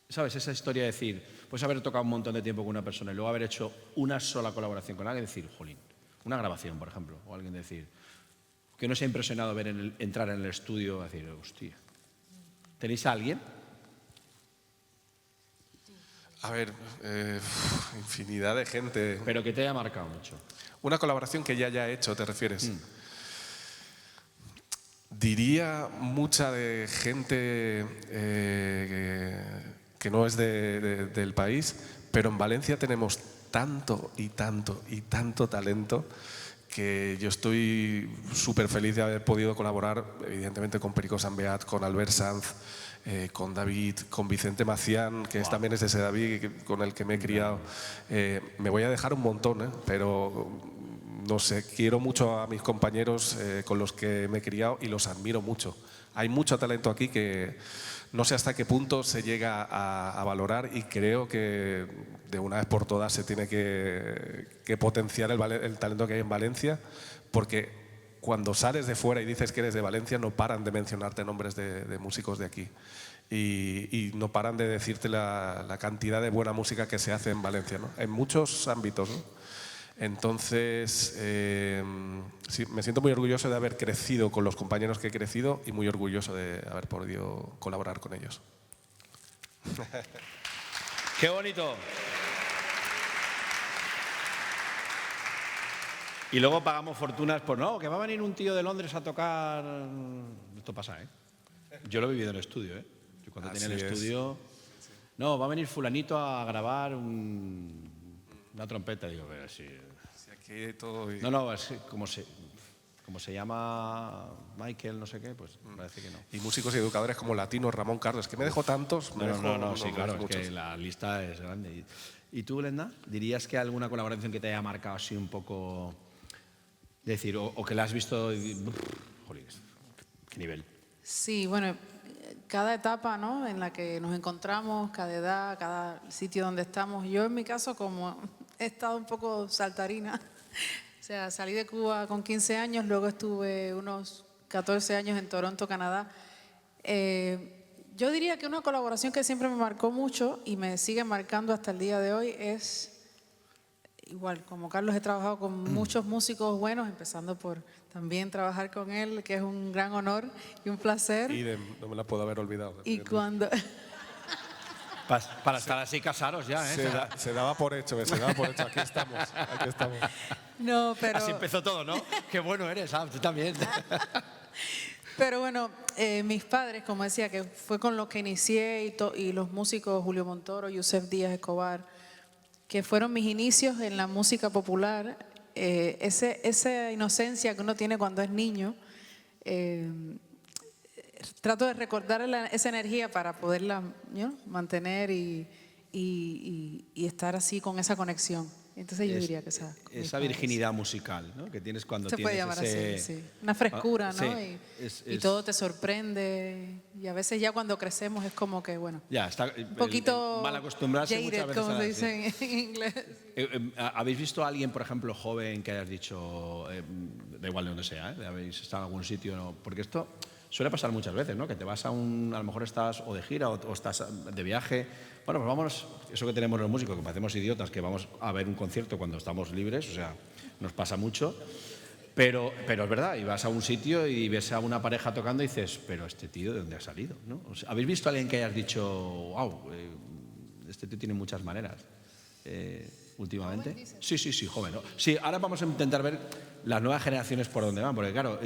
¿Sabes? Esa historia de decir, pues haber tocado un montón de tiempo con una persona y luego haber hecho una sola colaboración con alguien y decir, jolín, una grabación, por ejemplo, o alguien decir, que no se ha impresionado ver entrar en el estudio y decir, hostia. ¿Tenéis a alguien? A ver, infinidad de gente. Pero que te haya marcado mucho. Una colaboración que ya haya hecho, ¿te refieres? Diría mucha de gente que no es del país, pero en Valencia tenemos tanto y tanto talento que yo estoy súper feliz de haber podido colaborar, evidentemente, con Perico Sambeat, con Albert Sanz, con David, con Vicente Macián, que también es de ese David con el que me he criado. Me voy a dejar un montón, pero no sé, quiero mucho a mis compañeros con los que me he criado y los admiro mucho. Hay mucho talento aquí que no sé hasta qué punto se llega a valorar y creo que de una vez por todas se tiene que potenciar el talento que hay en Valencia, porque cuando sales de fuera y dices que eres de Valencia no paran de mencionarte nombres de músicos de aquí y no paran de decirte la cantidad de buena música que se hace en Valencia, ¿no? En muchos ámbitos, ¿no? Entonces, sí, me siento muy orgulloso de haber crecido con los compañeros que he crecido y muy orgulloso de haber podido colaborar con ellos. ¡Qué bonito! Y luego pagamos fortunas por, no, que va a venir un tío de Londres a tocar... Esto pasa, ¿eh? Yo lo he vivido en el estudio, ¿eh? Yo cuando tenía el Así es. estudio... No, va a venir fulanito a grabar una trompeta. Digo, pero sí... Sí, aquí hay todo. No, no, es que como se llama Michael, no sé qué, pues parece que no. Y músicos y educadores como Latino, Ramón Carlos, que me dejó tantos. Me No, dejó no, no, sí, claro, es muchos. que la lista es grande. ¿Y tú, Glenda? ¿Dirías que alguna colaboración que te haya marcado así un poco, decir, o que la has visto y, jolín, qué nivel? Sí, bueno, cada etapa, ¿no?, en la que nos encontramos, cada edad, cada sitio donde estamos. Yo en mi caso, como he estado un poco saltarina, o sea, salí de Cuba con 15 años, luego estuve unos 14 años en Toronto, Canadá. Yo diría que una colaboración que siempre me marcó mucho y me sigue marcando hasta el día de hoy es, igual, como Carlos, he trabajado con muchos músicos buenos, empezando por también trabajar con él, que es un gran honor y un placer. No me la puedo haber olvidado. Y cuando... Para estar así casaros ya, ¿eh? Se daba por hecho, se daba por hecho. Aquí estamos, aquí estamos. No, pero... Así empezó todo, ¿no? Qué bueno eres, tú también. Pero bueno, mis padres, como decía, que fue con los que inicié, y los músicos Julio Montoro, Yusef Díaz Escobar, que fueron mis inicios en la música popular, esa inocencia que uno tiene cuando es niño, trato de recordar esa energía para poderla, mantener y estar así con esa conexión. Entonces yo diría que esa virginidad musical, ¿no?, que tienes cuando se tienes puede llamar ese... así, sí. Una frescura, ¿no? Sí, y todo te sorprende. Y a veces ya cuando crecemos es como que, bueno, Ya, está un poquito mal acostumbrarse jaded, muchas veces como a se sí. dice en inglés. ¿Habéis visto a alguien, por ejemplo, joven que hayas dicho, da igual de donde sea, habéis estado en algún sitio? ¿No? Porque esto suele pasar muchas veces, ¿no? Que te vas a lo mejor estás o de gira o estás de viaje. Bueno, pues vámonos, eso que tenemos los músicos, que parecemos idiotas, que vamos a ver un concierto cuando estamos libres, o sea, nos pasa mucho. Pero es verdad, y vas a un sitio y ves a una pareja tocando y dices, pero este tío, ¿de dónde ha salido? ¿No? O sea, ¿habéis visto a alguien que hayas dicho, wow, este tío tiene muchas maneras? Últimamente. Sí, joven, ¿no? Sí, ahora vamos a intentar ver las nuevas generaciones por dónde van, porque claro,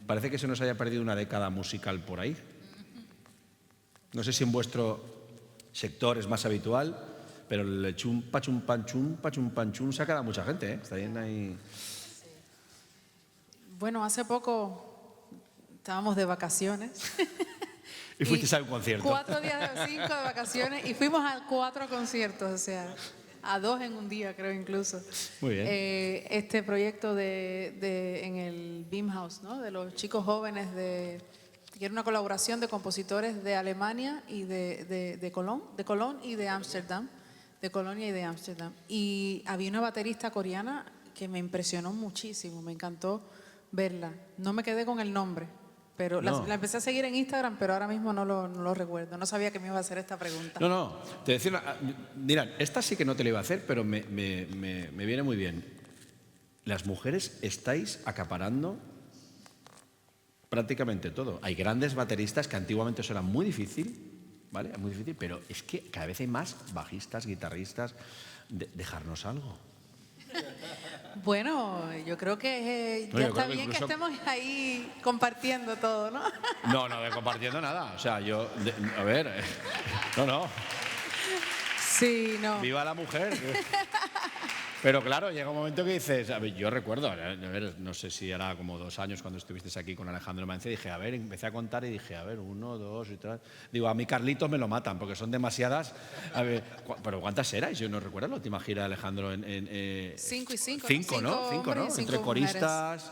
parece que se nos haya perdido una década musical por ahí. No sé si en vuestro sector es más habitual, pero el chumpa, chumpan, chumpa, chumpan, chum se ha quedado mucha gente, ¿eh? Está bien ahí. Bueno, hace poco estábamos de vacaciones. Y fuiste a un concierto. 4 días de 5 de vacaciones y fuimos a 4 conciertos, o sea, a 2 en un día, creo incluso. Muy bien. Este proyecto en el Beam House, ¿no?, de los chicos jóvenes, que era una colaboración de compositores de Alemania y de Colón y de Ámsterdam, de Colonia y de Ámsterdam. Y había una baterista coreana que me impresionó muchísimo, me encantó verla. No me quedé con el nombre, pero No. la empecé a seguir en Instagram, pero ahora mismo no lo recuerdo. No sabía que me iba a hacer esta pregunta. No, te decía, mira, esta sí que no te la iba a hacer, pero me viene muy bien. Las mujeres estáis acaparando prácticamente todo. Hay grandes bateristas que antiguamente eso era muy difícil, ¿vale? Muy difícil, pero es que cada vez hay más bajistas, guitarristas. Dejarnos algo. Bueno, yo creo que No, ya yo está creo que bien que incluso- estemos ahí compartiendo todo, ¿no? No, de compartiendo nada. O sea, a ver, no. Sí, no. Viva la mujer. Pero claro, llega un momento que dices, a ver, yo recuerdo, a ver, no sé si era como 2 años cuando estuviste aquí con Alejandro Mancé, dije, a ver, empecé a contar y dije, a ver, 1, 2 y 3. Digo, a mí Carlitos me lo matan porque son demasiadas. A ver, pero ¿cuántas erais? Yo no recuerdo la última gira de Alejandro en 5 y 5. 5, ¿no? 5, hombres ¿no? y 5 Entre coristas,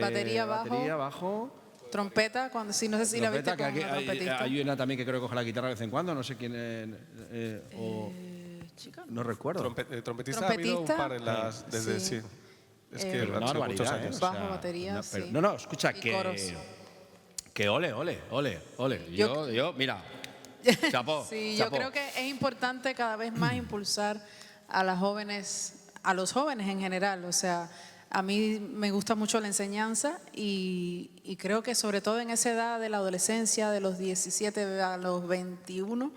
Batería, bajo. trompeta, no sé si la viste trompeta, con que una trompetista. hay una también que creo que coge la guitarra de vez en cuando, no sé quién Chica, no recuerdo. Trompetista ha habido un par en las... Desde, sí. sí. Es que Pero han una sido barbaridad, muchos ¿eh? años. O Bajo, sea, batería, pero- sí. No, escucha, Y coros. que ole. Yo, mira, chapó. Sí, chapó. yo creo que es importante cada vez más impulsar a las jóvenes, a los jóvenes en general. O sea, a mí me gusta mucho la enseñanza y creo que sobre todo en esa edad de la adolescencia, de los 17 a los 21,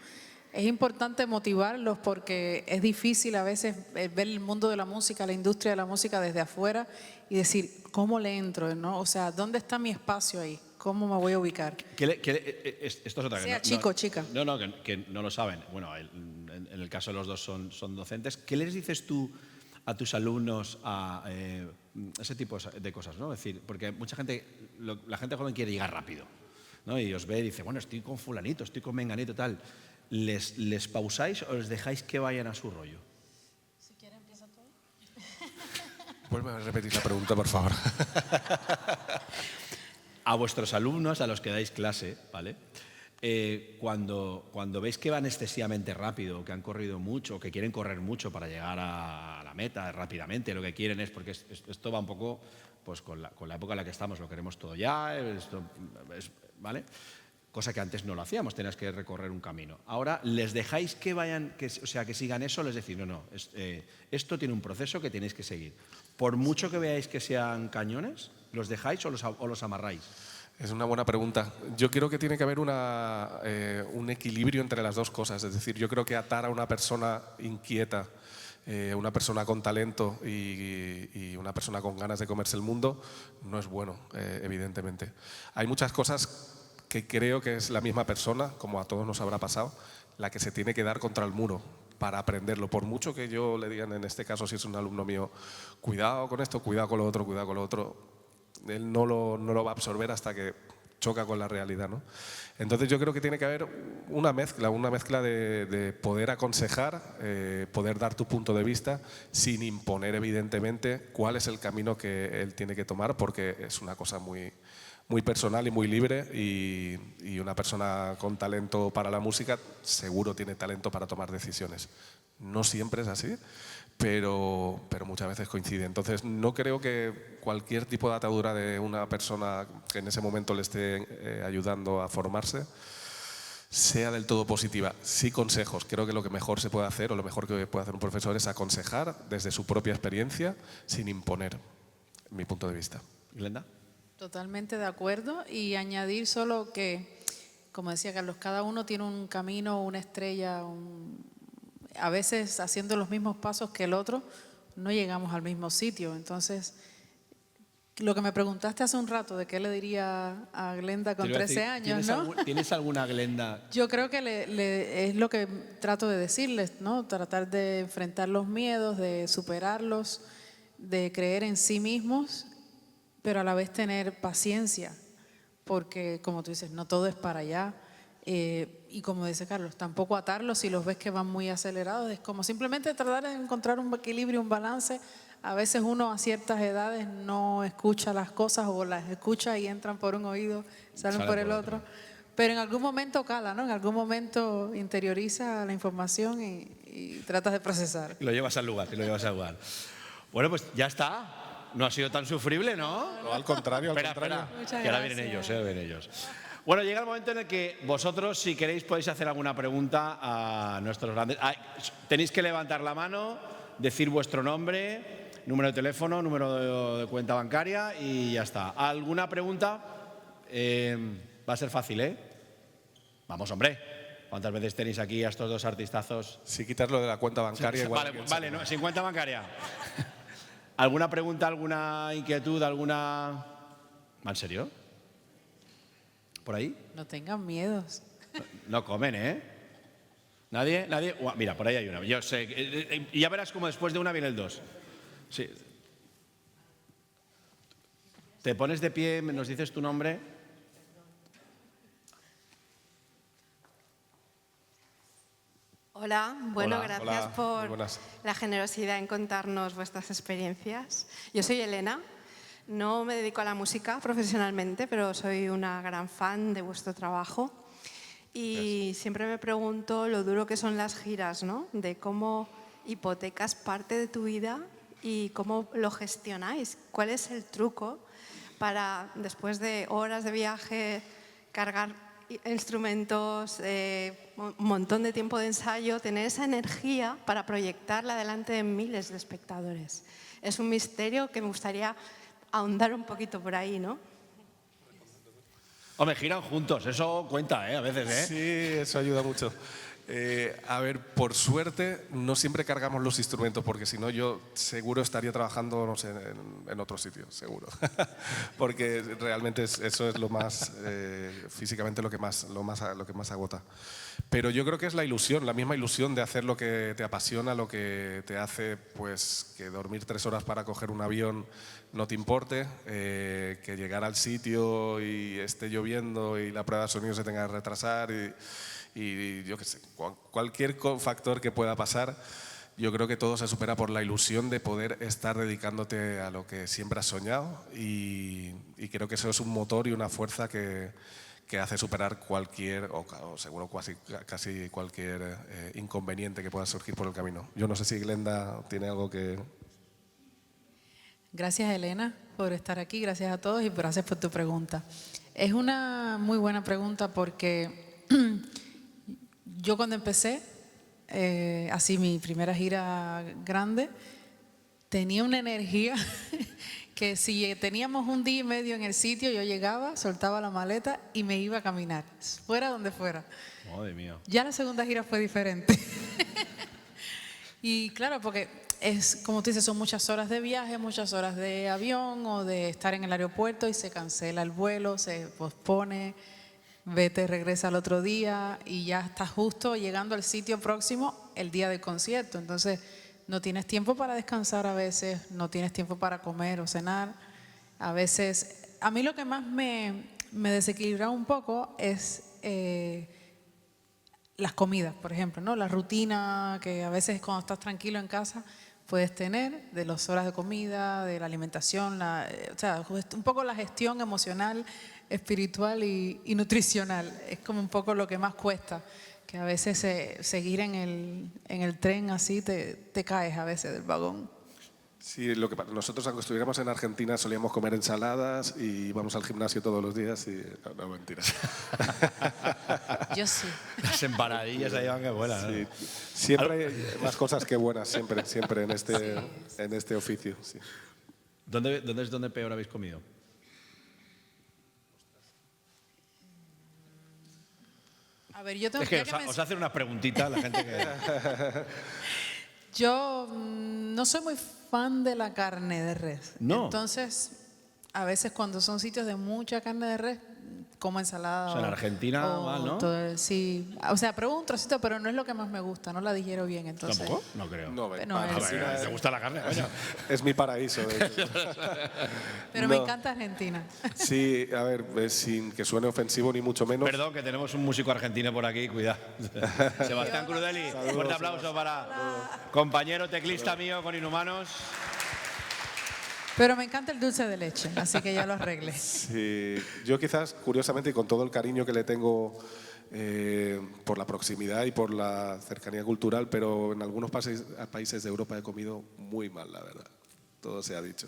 es importante motivarlos porque es difícil a veces ver el mundo de la música, la industria de la música desde afuera y decir, ¿cómo le entro? ¿No? O sea, ¿dónde está mi espacio ahí? ¿cómo me voy a ubicar? Esto es otra cosa. Sea chico o chica. No, que no lo saben. Bueno, en el caso de los dos son docentes. ¿Qué les dices tú a tus alumnos a ese tipo de cosas, ¿no? Es decir, porque mucha gente, la gente joven quiere llegar rápido, ¿no? Y os ve y dice, bueno, estoy con fulanito, estoy con menganito, tal. ¿Les pausáis o les dejáis que vayan a su rollo? Si quieres, empieza todo. Vuelve a repetir la pregunta, por favor. A vuestros alumnos, a los que dais clase, ¿vale? Cuando veis que van excesivamente rápido, que han corrido mucho, que quieren correr mucho para llegar a la meta rápidamente, lo que quieren es, porque esto va un poco pues, con la época en la que estamos, lo queremos todo ya, ¿vale? Cosa que antes no lo hacíamos, tenías que recorrer un camino. Ahora, ¿les dejáis que vayan, que sigan eso? Les decís, no, esto tiene un proceso que tenéis que seguir. Por mucho que veáis que sean cañones, ¿los dejáis o los amarráis? Es una buena pregunta. Yo creo que tiene que haber un equilibrio entre las dos cosas. Es decir, yo creo que atar a una persona inquieta, una persona con talento y una persona con ganas de comerse el mundo no es bueno, evidentemente. Hay muchas cosas que creo que es la misma persona, como a todos nos habrá pasado, la que se tiene que dar contra el muro para aprenderlo. Por mucho que yo le digan, en este caso, si es un alumno mío, cuidado con esto, cuidado con lo otro, cuidado con lo otro, él no lo va a absorber hasta que choca con la realidad, ¿no? Entonces yo creo que tiene que haber una mezcla de poder aconsejar, poder dar tu punto de vista sin imponer evidentemente cuál es el camino que él tiene que tomar, porque es una cosa muy personal y muy libre, y una persona con talento para la música seguro tiene talento para tomar decisiones. No siempre es así, pero muchas veces coincide. Entonces no creo que cualquier tipo de atadura de una persona que en ese momento le esté ayudando a formarse sea del todo positiva. Sí, consejos. Creo que lo que mejor se puede hacer, o lo mejor que puede hacer un profesor, es aconsejar desde su propia experiencia sin imponer, mi punto de vista. Glenda. Totalmente de acuerdo, y añadir solo que, como decía Carlos, cada uno tiene un camino, una estrella, a veces haciendo los mismos pasos que el otro, no llegamos al mismo sitio. Entonces, lo que me preguntaste hace un rato, de qué le diría a Glenda con 13 años, ¿no? ¿Tienes alguna Glenda? Yo creo que es lo que trato de decirles, ¿no? Tratar de enfrentar los miedos, de superarlos, de creer en sí mismos, pero a la vez tener paciencia, porque como tú dices, no todo es para allá. Y como dice Carlos, tampoco atarlos si los ves que van muy acelerados. Es como simplemente tratar de encontrar un equilibrio, un balance. A veces uno a ciertas edades no escucha las cosas, o las escucha y entran por un oído, salen por el otro. Pero en algún momento cala, ¿no? En algún momento interioriza la información y tratas de procesar. Y lo llevas al lugar, Bueno, pues ya está. No ha sido tan sufrible, ¿no? No, al contrario, Espera. Muchas Que ahora vienen ellos, Bueno, llega el momento en el que vosotros, si queréis, podéis hacer alguna pregunta a nuestros grandes. Tenéis que levantar la mano, decir vuestro nombre, número de teléfono, número de cuenta bancaria y ya está. ¿Alguna pregunta? Va a ser fácil, ¿eh? Vamos, hombre. ¿Cuántas veces tenéis aquí a estos dos artistazos? Si quitas lo de la cuenta bancaria… Vale, no, sin cuenta bancaria. ¿Alguna pregunta, alguna inquietud, alguna… ¿En serio? ¿Por ahí? No tengan miedos. No comen, ¿eh? ¿Nadie? Mira, por ahí hay una. Yo sé. Y ya verás cómo después de una viene el dos. Sí. Te pones de pie, nos dices tu nombre. Hola, bueno, Hola. gracias Hola, por la generosidad en contarnos vuestras experiencias. Yo soy Elena, no me dedico a la música profesionalmente, pero soy una gran fan de vuestro trabajo y siempre me pregunto lo duro que son las giras, ¿no? De cómo hipotecas parte de tu vida y cómo lo gestionáis. ¿Cuál es el truco para, después de horas de viaje, cargar instrumentos, un montón de tiempo de ensayo, tener esa energía para proyectarla delante de miles de espectadores? Es un misterio que me gustaría ahondar un poquito por ahí, ¿no? Hombre, giran juntos, eso cuenta, a veces, ¿eh? Sí, eso ayuda mucho. A ver, por suerte no siempre cargamos los instrumentos, porque si no yo seguro estaría trabajando, no sé, en otro sitio, seguro. Porque realmente eso es lo más, físicamente lo que más agota. Pero yo creo que es la ilusión, la misma ilusión de hacer lo que te apasiona, lo que te hace pues que dormir 3 horas para coger un avión no te importe, que llegar al sitio y esté lloviendo y la prueba de sonido se tenga que retrasar y yo qué sé, cualquier factor que pueda pasar, yo creo que todo se supera por la ilusión de poder estar dedicándote a lo que siempre has soñado y creo que eso es un motor y una fuerza que hace superar cualquier, o seguro casi cualquier inconveniente que pueda surgir por el camino. Yo no sé si Glenda tiene algo que... Gracias, Elena, por estar aquí, gracias a todos y gracias por tu pregunta. Es una muy buena pregunta porque yo cuando empecé, así mi primera gira grande, tenía una energía que si teníamos un día y medio en el sitio, yo llegaba, soltaba la maleta y me iba a caminar, fuera donde fuera. Madre mía. Ya la segunda gira fue diferente. Y claro, porque es, como tú dices, son muchas horas de viaje, muchas horas de avión o de estar en el aeropuerto y se cancela el vuelo, se pospone, vete, regresa al otro día y ya estás justo llegando al sitio próximo el día del concierto. Entonces, no tienes tiempo para descansar a veces, no tienes tiempo para comer o cenar. A veces, a mí lo que más me desequilibra un poco es las comidas, por ejemplo, ¿no? La rutina que a veces cuando estás tranquilo en casa puedes tener de las horas de comida, de la alimentación, o sea, un poco la gestión emocional, espiritual y nutricional. Es como un poco lo que más cuesta, que a veces seguir en el tren así te caes a veces del vagón. Sí, nosotros cuando estuviéramos en Argentina solíamos comer ensaladas y íbamos al gimnasio todos los días y... No, mentiras. Yo sí. Las empanadillas ahí van que buenas, ¿no? Sí. Siempre hay más cosas que buenas, siempre en este oficio. Sí. ¿Dónde peor habéis comido? A ver, yo tengo Es que os hacen unas preguntitas la gente que... Yo no soy muy fan de la carne de res. No. Entonces, a veces cuando son sitios de mucha carne de res, como ensalada. O sea, en Argentina mal, ¿no? Sí. O sea, pruebo un trocito, pero no es lo que más me gusta. No la digiero bien, entonces. ¿Tampoco? No creo. No, Bueno, ¿Te gusta la carne? Coño. es mi paraíso. De hecho. Pero me encanta Argentina. Sí, a ver, sin que suene ofensivo ni mucho menos. Perdón, que tenemos un músico argentino por aquí, cuidado. Sebastián Crudeli, un fuerte aplauso para compañero teclista mío con Inhumanos. Pero me encanta el dulce de leche, así que ya lo arreglé. Sí, yo quizás, curiosamente, y con todo el cariño que le tengo por la proximidad y por la cercanía cultural, pero en algunos países de Europa he comido muy mal, la verdad. Todo se ha dicho.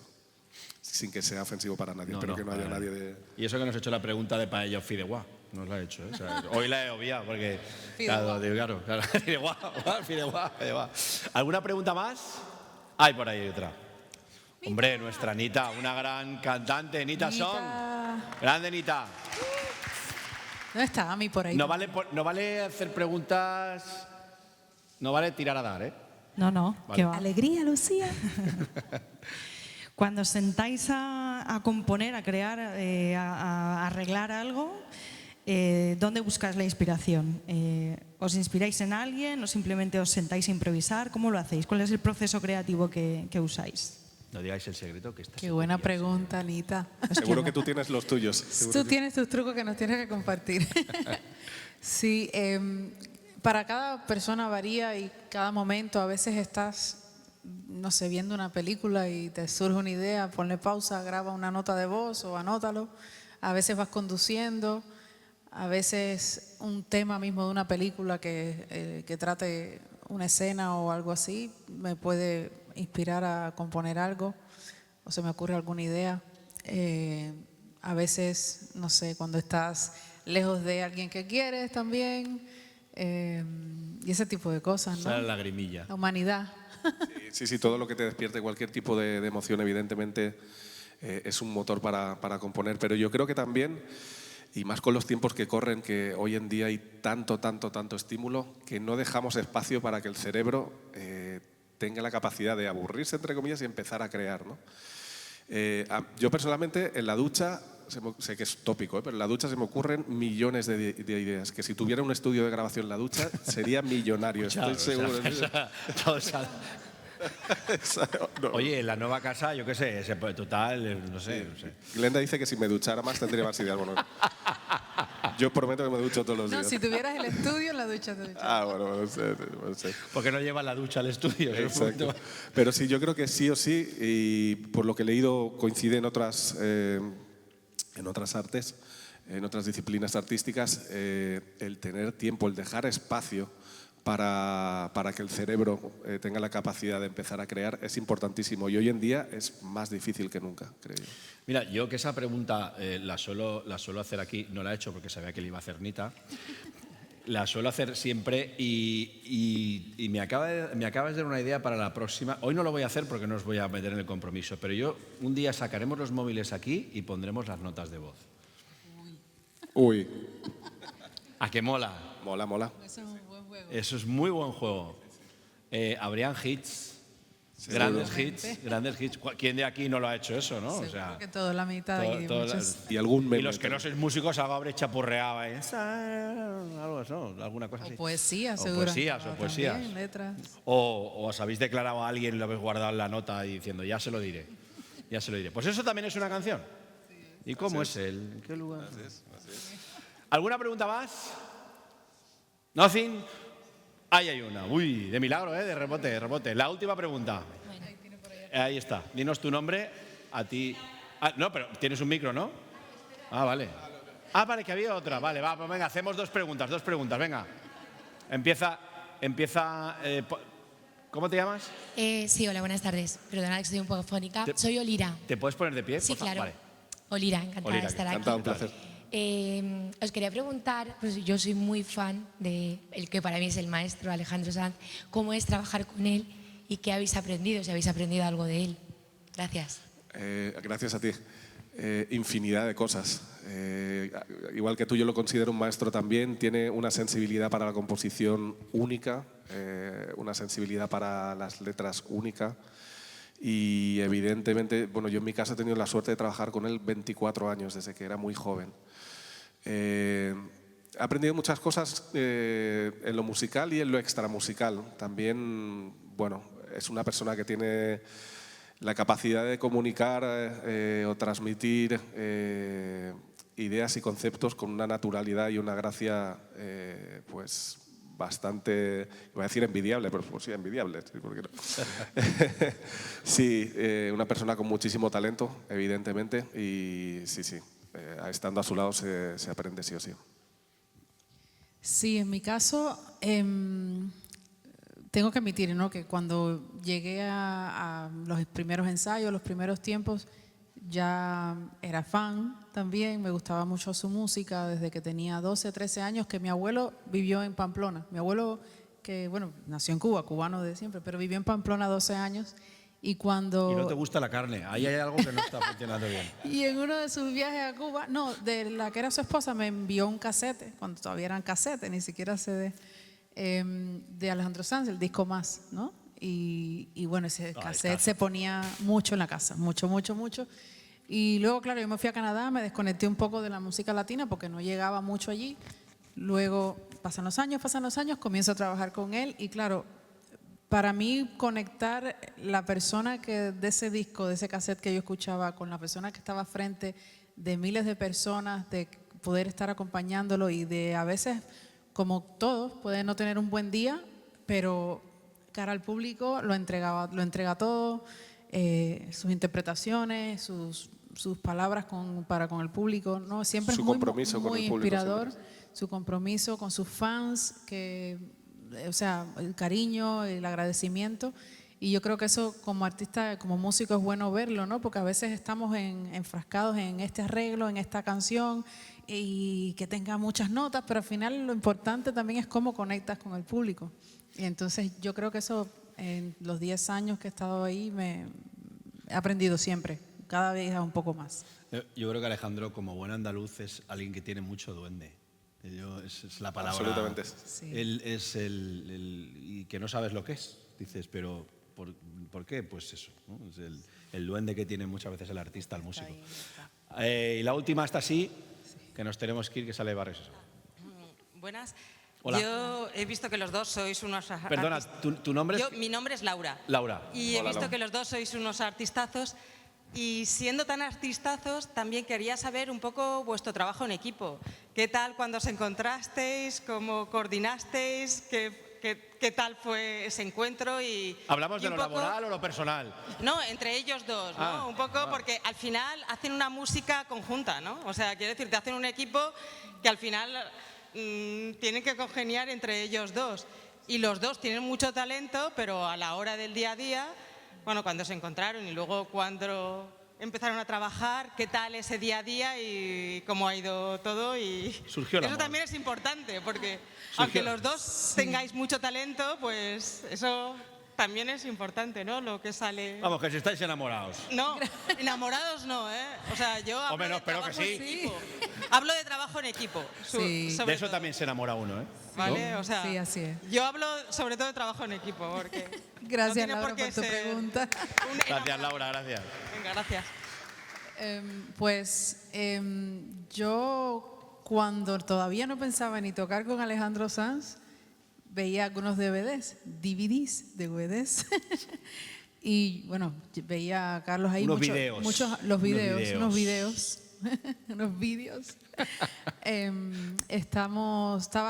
Sin que sea ofensivo para nadie, espero que no haya nadie de... Y eso que nos ha hecho la pregunta de paella o fideuá. Nos la ha hecho, ¿eh? O sea, hoy la he obviado porque... Claro. Fideuá. ¿Alguna pregunta más? Hay por ahí otra. Hombre, nuestra Anita, una gran cantante, Nita Song. Grande Nita. ¿Dónde está Ami por ahí? No vale hacer preguntas, no vale tirar a dar, ¿eh? No, Vale. que va. Alegría, Lucía. Cuando os sentáis a componer, a crear, a arreglar algo, ¿dónde buscáis la inspiración? ¿Os inspiráis en alguien o simplemente os sentáis a improvisar? ¿Cómo lo hacéis? ¿Cuál es el proceso creativo que usáis? No digáis el secreto que está. Qué buena pregunta, Anita. Seguro que tú tienes los tuyos. Tú tienes tus trucos que nos tienes que compartir. Sí, para cada persona varía y cada momento. A veces estás, no sé, viendo una película y te surge una idea, ponle pausa, graba una nota de voz o anótalo. A veces vas conduciendo, a veces un tema mismo de una película que trate una escena o algo así me puede inspirar a componer algo o se me ocurre alguna idea. A veces, no sé, cuando estás lejos de alguien que quieres también y ese tipo de cosas, ¿no? Sale la lagrimilla. La humanidad. Sí, todo lo que te despierte cualquier tipo de emoción, evidentemente, es un motor para componer. Pero yo creo que también Y más con los tiempos que corren, que hoy en día hay tanto estímulo, que no dejamos espacio para que el cerebro tenga la capacidad de aburrirse, entre comillas, y empezar a crear, ¿no? Yo personalmente en la ducha, sé que es tópico, pero en la ducha se me ocurren millones de ideas, que si tuviera un estudio de grabación en la ducha sería millonario, estoy seguro. No. Oye, en la nueva casa, yo qué sé, total, no sé. Glenda dice que si me duchara más tendría más ideas. Bueno, yo prometo que me ducho todos los días. No, si tuvieras el estudio, en la ducha te duchas. Bueno, no sé. ¿Por qué no llevas la ducha al estudio? Exacto. Pero sí, yo creo que sí o sí, y por lo que he leído coincide en otras artes, en otras disciplinas artísticas, el tener tiempo, el dejar espacio para que el cerebro tenga la capacidad de empezar a crear es importantísimo, y hoy en día es más difícil que nunca, creo yo. Mira, yo que esa pregunta la suelo hacer aquí, no la he hecho porque sabía que le iba a hacer Nita, la suelo hacer siempre y me acabas de dar una idea para la próxima. Hoy no lo voy a hacer porque no os voy a meter en el compromiso, pero un día sacaremos los móviles aquí y pondremos las notas de voz. Uy. ¿A qué mola? Mola. Eso es un buen juego. Eso es muy buen juego. Habrían hits. Grandes hits. ¿Quién de aquí no lo ha hecho eso, no? Seguro, o sea, que todo, la mitad y muchos. Y algún meme. Y los que no sois músicos, algo habréis chapurreado ahí. Algo eso, alguna cosa así. O poesía, seguro. O poesías. También, letras. O os habéis declarado a alguien y lo habéis guardado en la nota y diciendo, ya se lo diré. Pues eso también es una canción. Sí. ¿Y cómo es él? ¿En qué lugar? Así es. ¿Alguna pregunta más? ¿Nothing? Ahí hay una. Uy, de milagro, de rebote. La última pregunta. Ahí está. Dinos tu nombre. A ti. No, pero tienes un micro, ¿no? Vale. Vale, que había otra. Vale, pues venga, hacemos dos preguntas, venga. Empieza. ¿Cómo te llamas? Sí, hola, buenas tardes. Perdona que soy un poco fónica. Soy Olira. ¿Te puedes poner de pie? Sí, claro. Vale. Olira, encantada de estar aquí. Encantado, un placer. Os quería preguntar, pues yo soy muy fan de el que para mí es el maestro, Alejandro Sanz, ¿cómo es trabajar con él y qué habéis aprendido, si habéis aprendido algo de él? Gracias. Gracias a ti. Infinidad de cosas. Igual que tú, yo lo considero un maestro también. Tiene una sensibilidad para la composición única, una sensibilidad para las letras única. Y evidentemente, bueno, yo en mi caso he tenido la suerte de trabajar con él 24 años, desde que era muy joven. He aprendido muchas cosas en lo musical y en lo extramusical. También, bueno, es una persona que tiene la capacidad de comunicar o transmitir ideas y conceptos con una naturalidad y una gracia, pues bastante, iba a decir envidiable, pero pues sí, envidiable. Sí, ¿por qué no? Sí, una persona con muchísimo talento, evidentemente, y sí, estando a su lado se aprende sí o sí. Sí, en mi caso, tengo que admitir, ¿no?, que cuando llegué a los primeros ensayos, los primeros tiempos, ya era fan también, me gustaba mucho su música desde que tenía 12, 13 años, que mi abuelo vivió en Pamplona. Mi abuelo, que bueno, nació en Cuba, cubano de siempre, pero vivió en Pamplona 12 años. Y cuando... Y no te gusta la carne, ahí hay algo que no está funcionando bien. Y en uno de sus viajes a Cuba, no, de la que era su esposa, me envió un casete, cuando todavía eran casetes, ni siquiera CD, de Alejandro Sanz, el disco Más, ¿no? Y bueno, ese cassette se ponía mucho en la casa, mucho. Y luego, claro, yo me fui a Canadá, me desconecté un poco de la música latina porque no llegaba mucho allí. Luego pasan los años, comienzo a trabajar con él y claro, para mí conectar la persona que de ese disco, de ese cassette que yo escuchaba con la persona que estaba frente de miles de personas, de poder estar acompañándolo y de a veces, como todos, poder no tener un buen día, pero cara al público lo entrega todo, sus interpretaciones, sus palabras para con el público, ¿no? Siempre su es muy, compromiso muy con el público, inspirador, su compromiso con sus fans, o sea, el cariño, el agradecimiento. Y yo creo que eso como artista, como músico es bueno verlo, ¿no? Porque a veces estamos enfrascados en este arreglo, en esta canción y que tenga muchas notas, pero al final lo importante también es cómo conectas con el público. Y entonces yo creo que eso en los 10 años que he estado ahí he aprendido siempre, cada vez un poco más. Yo creo que Alejandro, como buen andaluz, es alguien que tiene mucho duende. Es la palabra. Absolutamente. Sí. Él es y que no sabes lo que es. Dices, pero ¿por qué? Pues eso, ¿no? Es el duende que tiene muchas veces el artista, el músico. Y la última está así, que nos tenemos que ir, que sale de Barrios. Buenas. Hola. Yo he visto que los dos sois unos Perdona, ¿tu nombre es? Mi nombre es Laura. Laura. Y he Hola, visto Laura. que los dos sois unos artistazos. Y siendo tan artistazos, también quería saber un poco vuestro trabajo en equipo. ¿Qué tal cuando os encontrasteis? ¿Cómo coordinasteis? ¿Qué tal fue ese encuentro? ¿Hablamos de un lo poco- laboral o lo personal? No, entre ellos dos, ¿no? Ah, un poco vale. porque al final hacen una música conjunta, ¿no? O sea, quiero decir, te hacen un equipo que al final tienen que congeniar entre ellos dos. Y los dos tienen mucho talento, pero a la hora del día a día, bueno, cuando se encontraron y luego cuando empezaron a trabajar, qué tal ese día a día y cómo ha ido todo. Y Surgió el eso amor. también es importante, porque Surgió- aunque los dos tengáis mucho talento, pues eso también es importante, ¿no? Lo que sale... Vamos, que si estáis enamorados. No, enamorados no, ¿eh? O sea, yo hablo Hombre, no, de espero que trabajo en sí. equipo. Hablo de trabajo en equipo. Sí. sobre De eso todo, también se enamora uno, ¿eh? ¿vale? O sea, Sí, así es. yo hablo sobre todo de trabajo en equipo, porque Gracias, no tiene Laura, por qué por tu ser pregunta. un Gracias, enamorado. Laura, gracias. Venga, gracias. Yo cuando todavía no pensaba ni tocar con Alejandro Sanz, veía algunos DVDs y bueno, veía a Carlos ahí Unos videos. unos videos.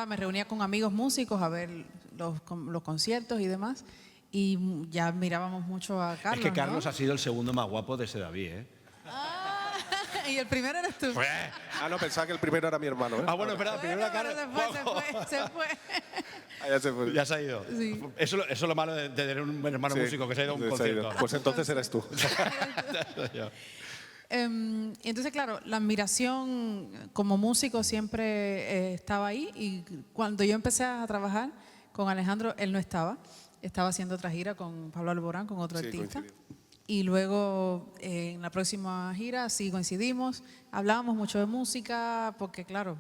Me reunía con amigos músicos a ver los conciertos y demás, y ya mirábamos mucho a Carlos. Es que Carlos ¿no? ha sido el segundo más guapo de ese David, ¿eh? Y el primero eres tú. Ah, no, pensaba que el primero era mi hermano. ¿eh? Ah, bueno, espera, primero la Bueno, cara. pero se fue. Ah, ya se fue. Ya se ha ido. Sí. Eso es lo malo de tener un hermano Sí, músico que se ha ido a un se ha concierto. ido. Pues entonces eres tú. Y entonces, claro, la admiración como músico siempre estaba ahí, y cuando yo empecé a trabajar con Alejandro, él no estaba. Estaba haciendo otra gira con Pablo Alborán, con otro Sí, artista. coincidimos. Y luego en la próxima gira sí coincidimos, hablábamos mucho de música, porque claro,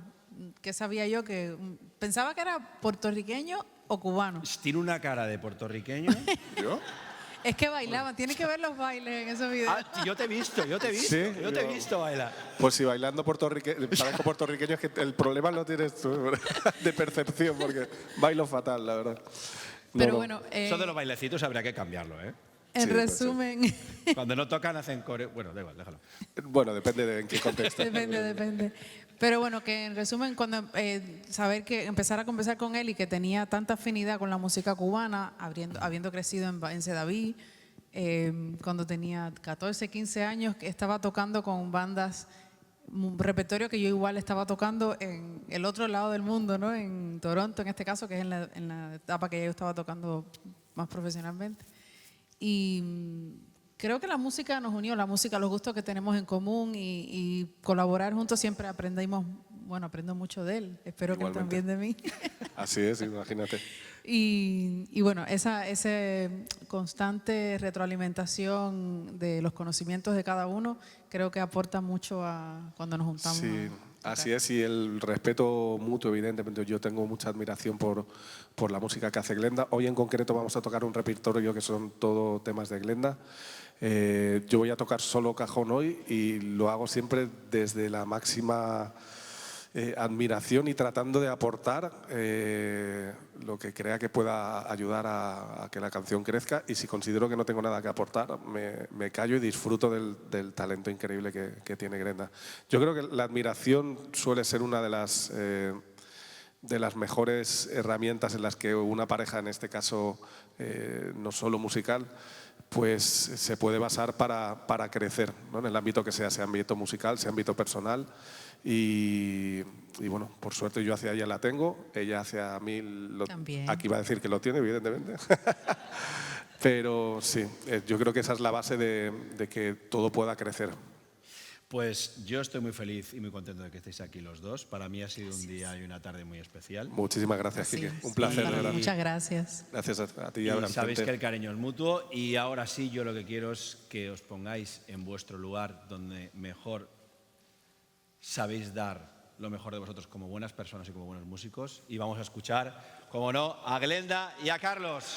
¿qué sabía yo? Que pensaba que era puertorriqueño o cubano. Tiene una cara de puertorriqueño. ¿Yo? Es que bailaban, tienes que ver los bailes en esos videos. Ah, yo te he visto. Sí, yo te he yo- visto bailar. Pues si bailando parezco puertorriqueño, es que el problema lo tienes tú, de percepción, porque bailo fatal, la verdad. No, Pero no. bueno, Eso de los bailecitos habría que cambiarlo, ¿eh? en sí, puede resumen, Cuando no tocan hacen coreo. Bueno, da igual, déjalo. Bueno, depende de en qué contexto. depende. Pero bueno, que en resumen, cuando saber que empezar a conversar con él y que tenía tanta afinidad con la música cubana, habiendo crecido en Sedaví, cuando tenía 14, 15 años, que estaba tocando con bandas, un repertorio que yo igual estaba tocando en el otro lado del mundo, ¿no? En Toronto, en este caso, que es en la etapa que yo estaba tocando más profesionalmente. Y creo que la música nos unió, la música, los gustos que tenemos en común, y colaborar juntos siempre aprendo mucho de él. Espero que él Igualmente. también de mí. Así es, imagínate. Y bueno, esa constante retroalimentación de los conocimientos de cada uno creo que aporta mucho cuando nos juntamos. Sí, a así tocar. es, y el respeto mutuo, evidentemente. Yo tengo mucha admiración por la música que hace Glenda. Hoy en concreto vamos a tocar un repertorio que son todo temas de Glenda. Yo voy a tocar solo cajón hoy, y lo hago siempre desde la máxima admiración y tratando de aportar lo que crea que pueda ayudar a que la canción crezca, y si considero que no tengo nada que aportar, me callo y disfruto del talento increíble que tiene Glenda. Yo creo que la admiración suele ser una de las mejores herramientas en las que una pareja, en este caso no solo musical, pues se puede basar para crecer, ¿no? En el ámbito que sea ámbito musical, sea ámbito personal. Y bueno, por suerte yo hacia ella la tengo, ella hacia mí También. aquí va a decir que lo tiene, evidentemente. Pero sí, yo creo que esa es la base de que todo pueda crecer. Pues yo estoy muy feliz y muy contento de que estéis aquí los dos. Para mí ha sido un día y una tarde muy especial. Muchísimas gracias, Quique. Un placer, de verdad. Muchas gracias. Gracias a ti. Y sabéis que el cariño es mutuo y ahora sí yo lo que quiero es que os pongáis en vuestro lugar donde mejor sabéis dar lo mejor de vosotros como buenas personas y como buenos músicos. Y vamos a escuchar, como no, a Glenda y a Carlos.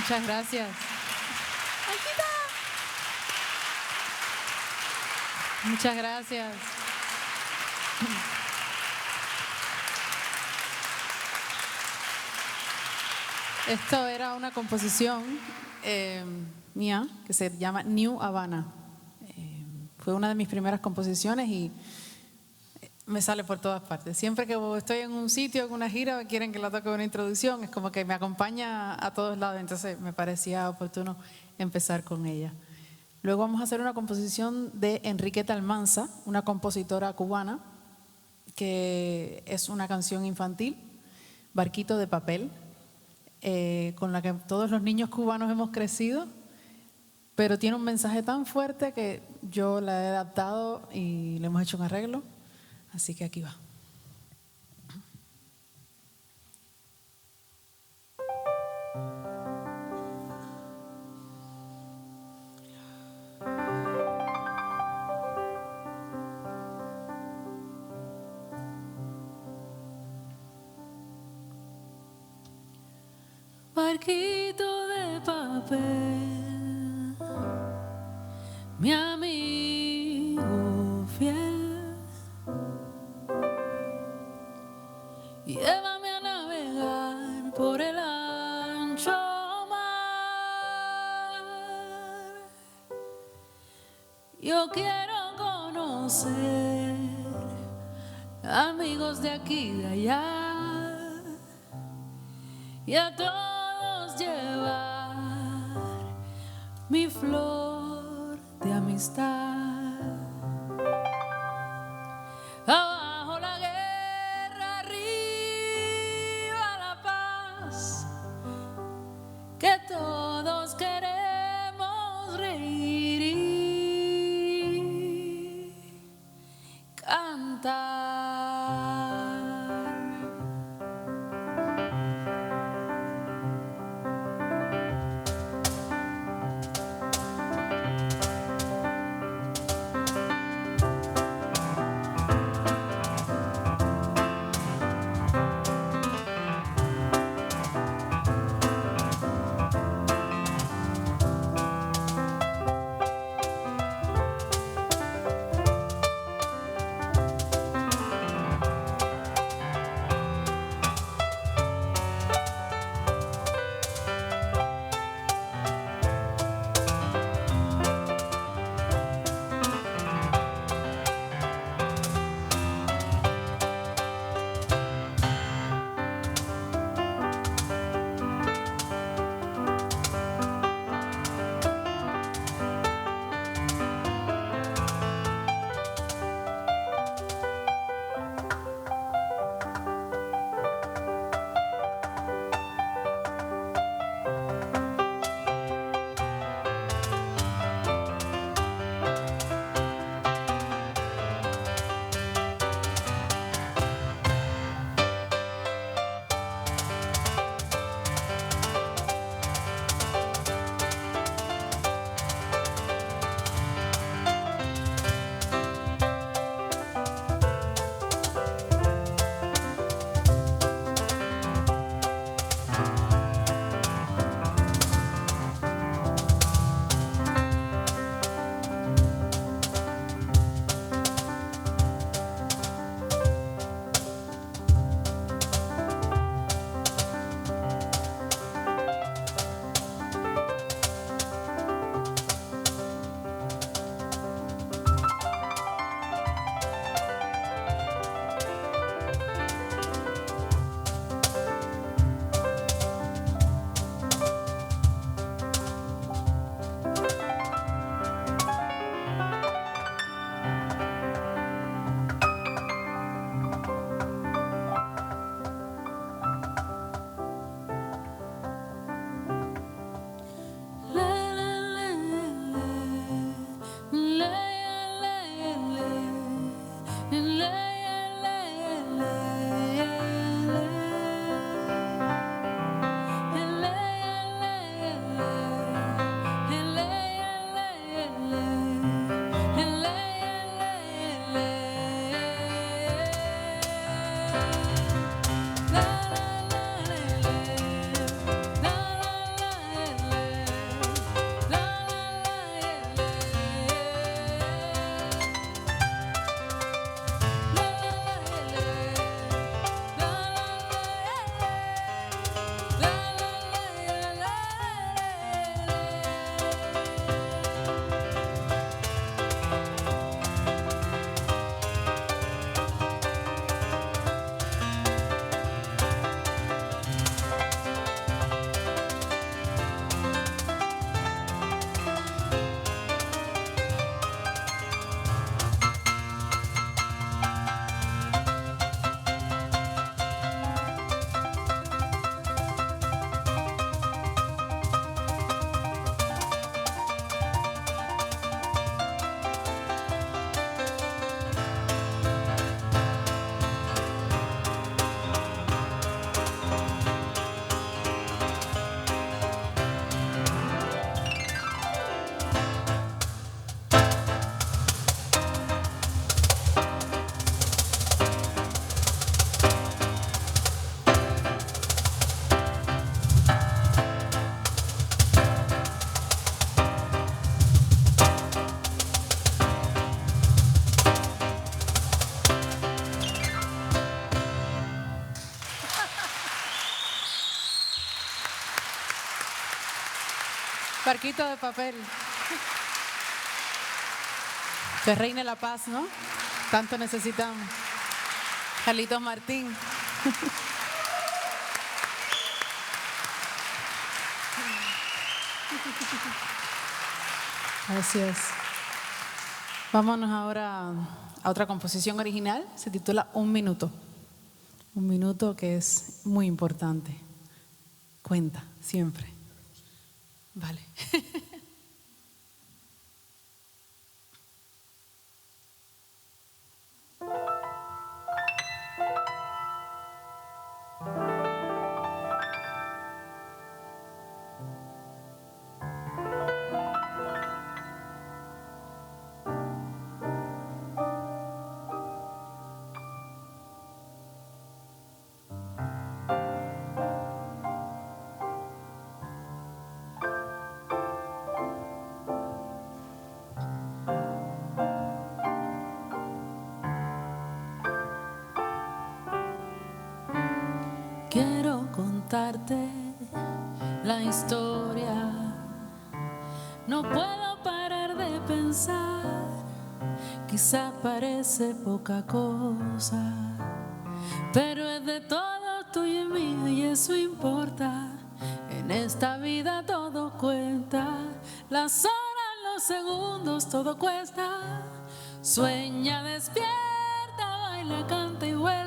Muchas gracias. Muchas gracias. Esto era una composición mía que se llama New Havana. Fue una de mis primeras composiciones y me sale por todas partes. Siempre que estoy en un sitio, en una gira, quieren que la toque una introducción, es como que me acompaña a todos lados, entonces me parecía oportuno empezar con ella. Luego vamos a hacer una composición de Enriqueta Almanza, una compositora cubana, que es una canción infantil, Barquito de Papel, con la que todos los niños cubanos hemos crecido, pero tiene un mensaje tan fuerte que yo la he adaptado y le hemos hecho un arreglo, así que aquí va. Barquito de papel, mi amigo fiel, llévame a navegar por el ancho mar. Yo quiero conocer amigos de aquí y de allá y a todos llevar mi flor de amistad. Abajo la guerra, arriba la paz, que todos queremos reír y cantar. Barquito de papel. Que reine la paz, ¿no? Tanto necesitamos. Carlitos Martín. Así es. Vámonos ahora a otra composición original. Se titula Un Minuto. Un minuto que es muy importante. Cuenta, siempre. Vale. Quiero contarte la historia. No puedo parar de pensar. Quizá parece poca cosa, pero es de todo tuyo y mío y eso importa. En esta vida todo cuenta. Las horas, los segundos, todo cuesta. Sueña, despierta, baila, canta y vuela.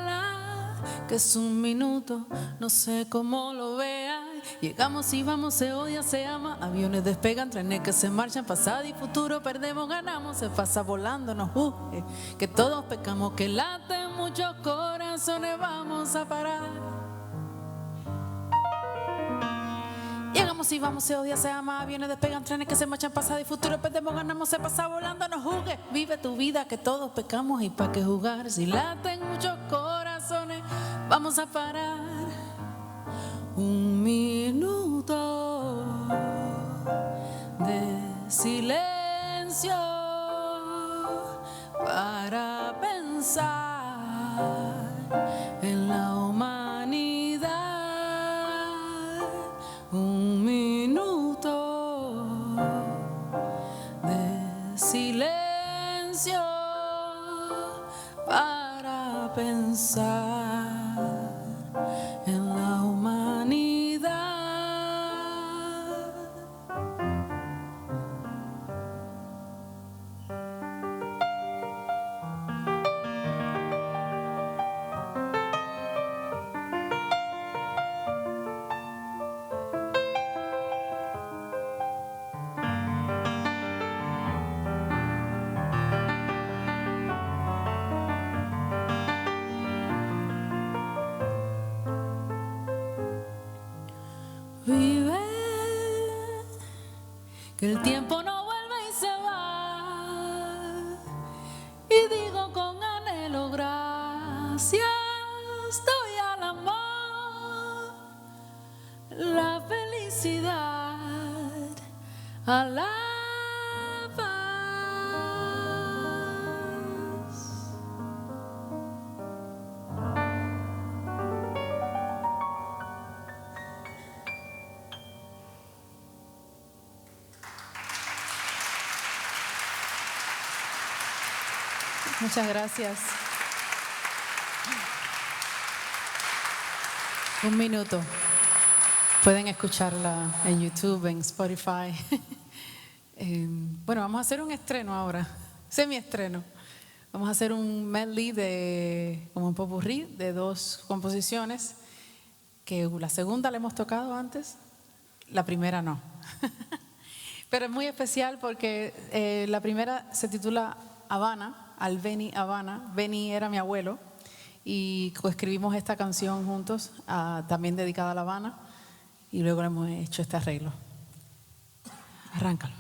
Que es un minuto, no sé cómo lo veas. Llegamos y vamos, se odia, se ama. Aviones despegan, trenes que se marchan. Pasado y futuro, perdemos, ganamos. Se pasa volando, nos juzgue. Que todos pecamos, que laten muchos corazones. Vamos a parar. Llegamos y vamos, se odia, se ama. Aviones despegan, trenes que se marchan. Pasado y futuro, perdemos, ganamos. Se pasa volando, nos juzgue. Vive tu vida, que todos pecamos. Y pa' qué jugar si laten muchos corazones. Vamos a parar. Un minuto de silencio para pensar en la humanidad. Un minuto de silencio para pensar en la humanidad. Vive, que el tiempo no vuelve y se va. Y digo con anhelo gracias, doy al amor, la felicidad, a la paz. Muchas gracias. Un minuto. Pueden escucharla en YouTube, en Spotify. Bueno, vamos a hacer un estreno ahora, semiestreno. Vamos a hacer un medley como un popurrí de 2 composiciones, que la segunda la hemos tocado antes, la primera no. Pero es muy especial porque la primera se titula Habana, al Beni Habana. Beni era mi abuelo y coescribimos esta canción juntos, también dedicada a La Habana, y luego le hemos hecho este arreglo. Arráncalo.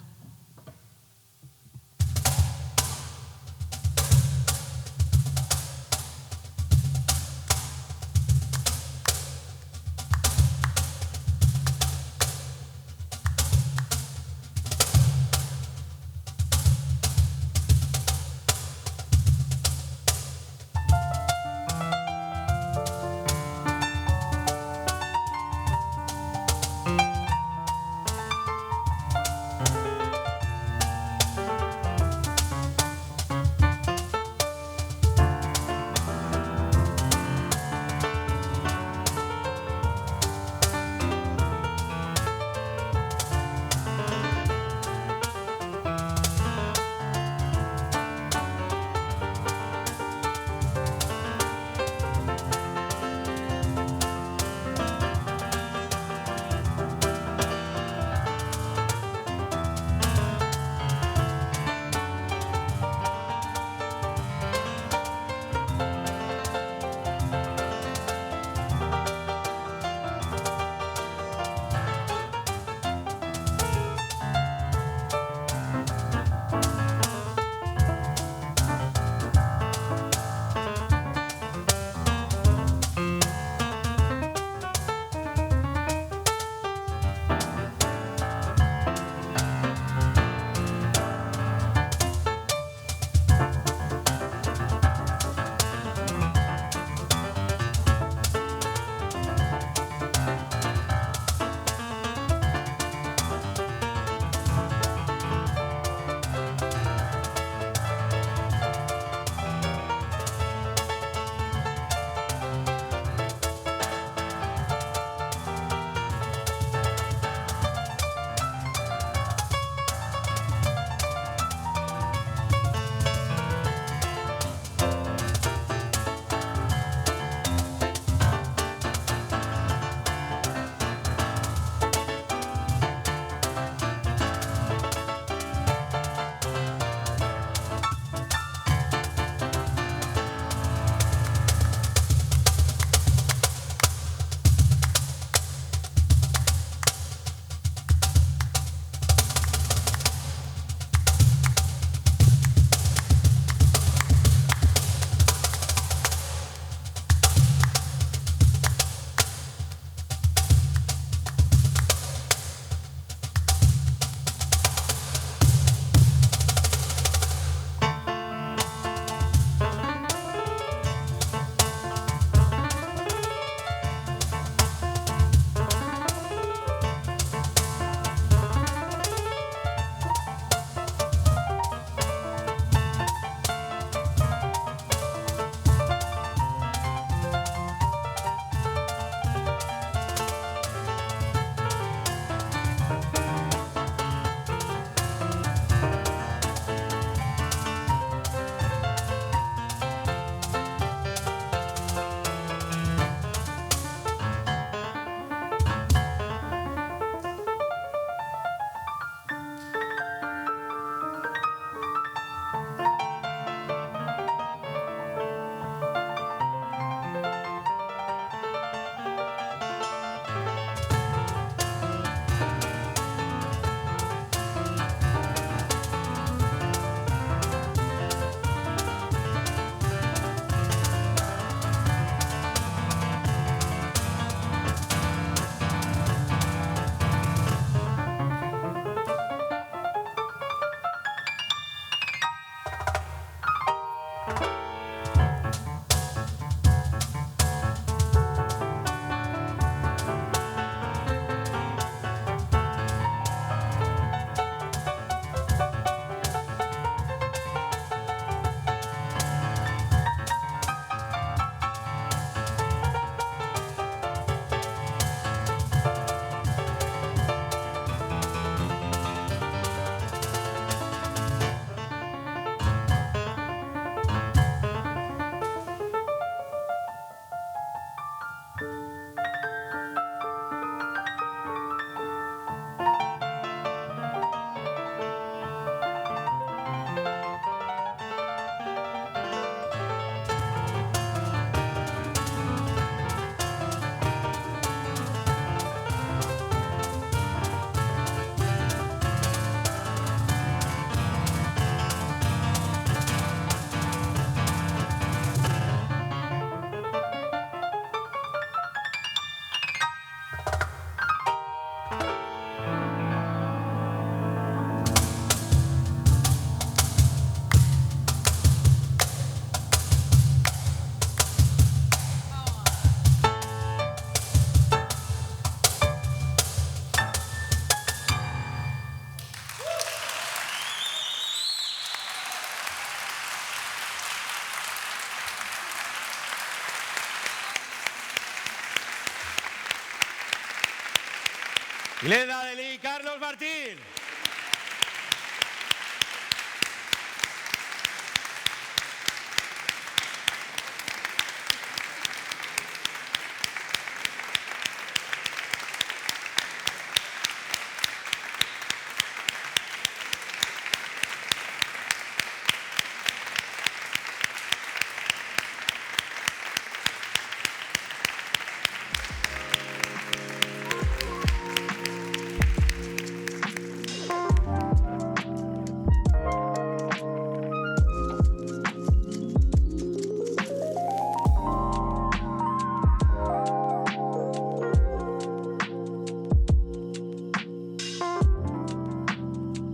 Glenda Delí, Carlos Martín.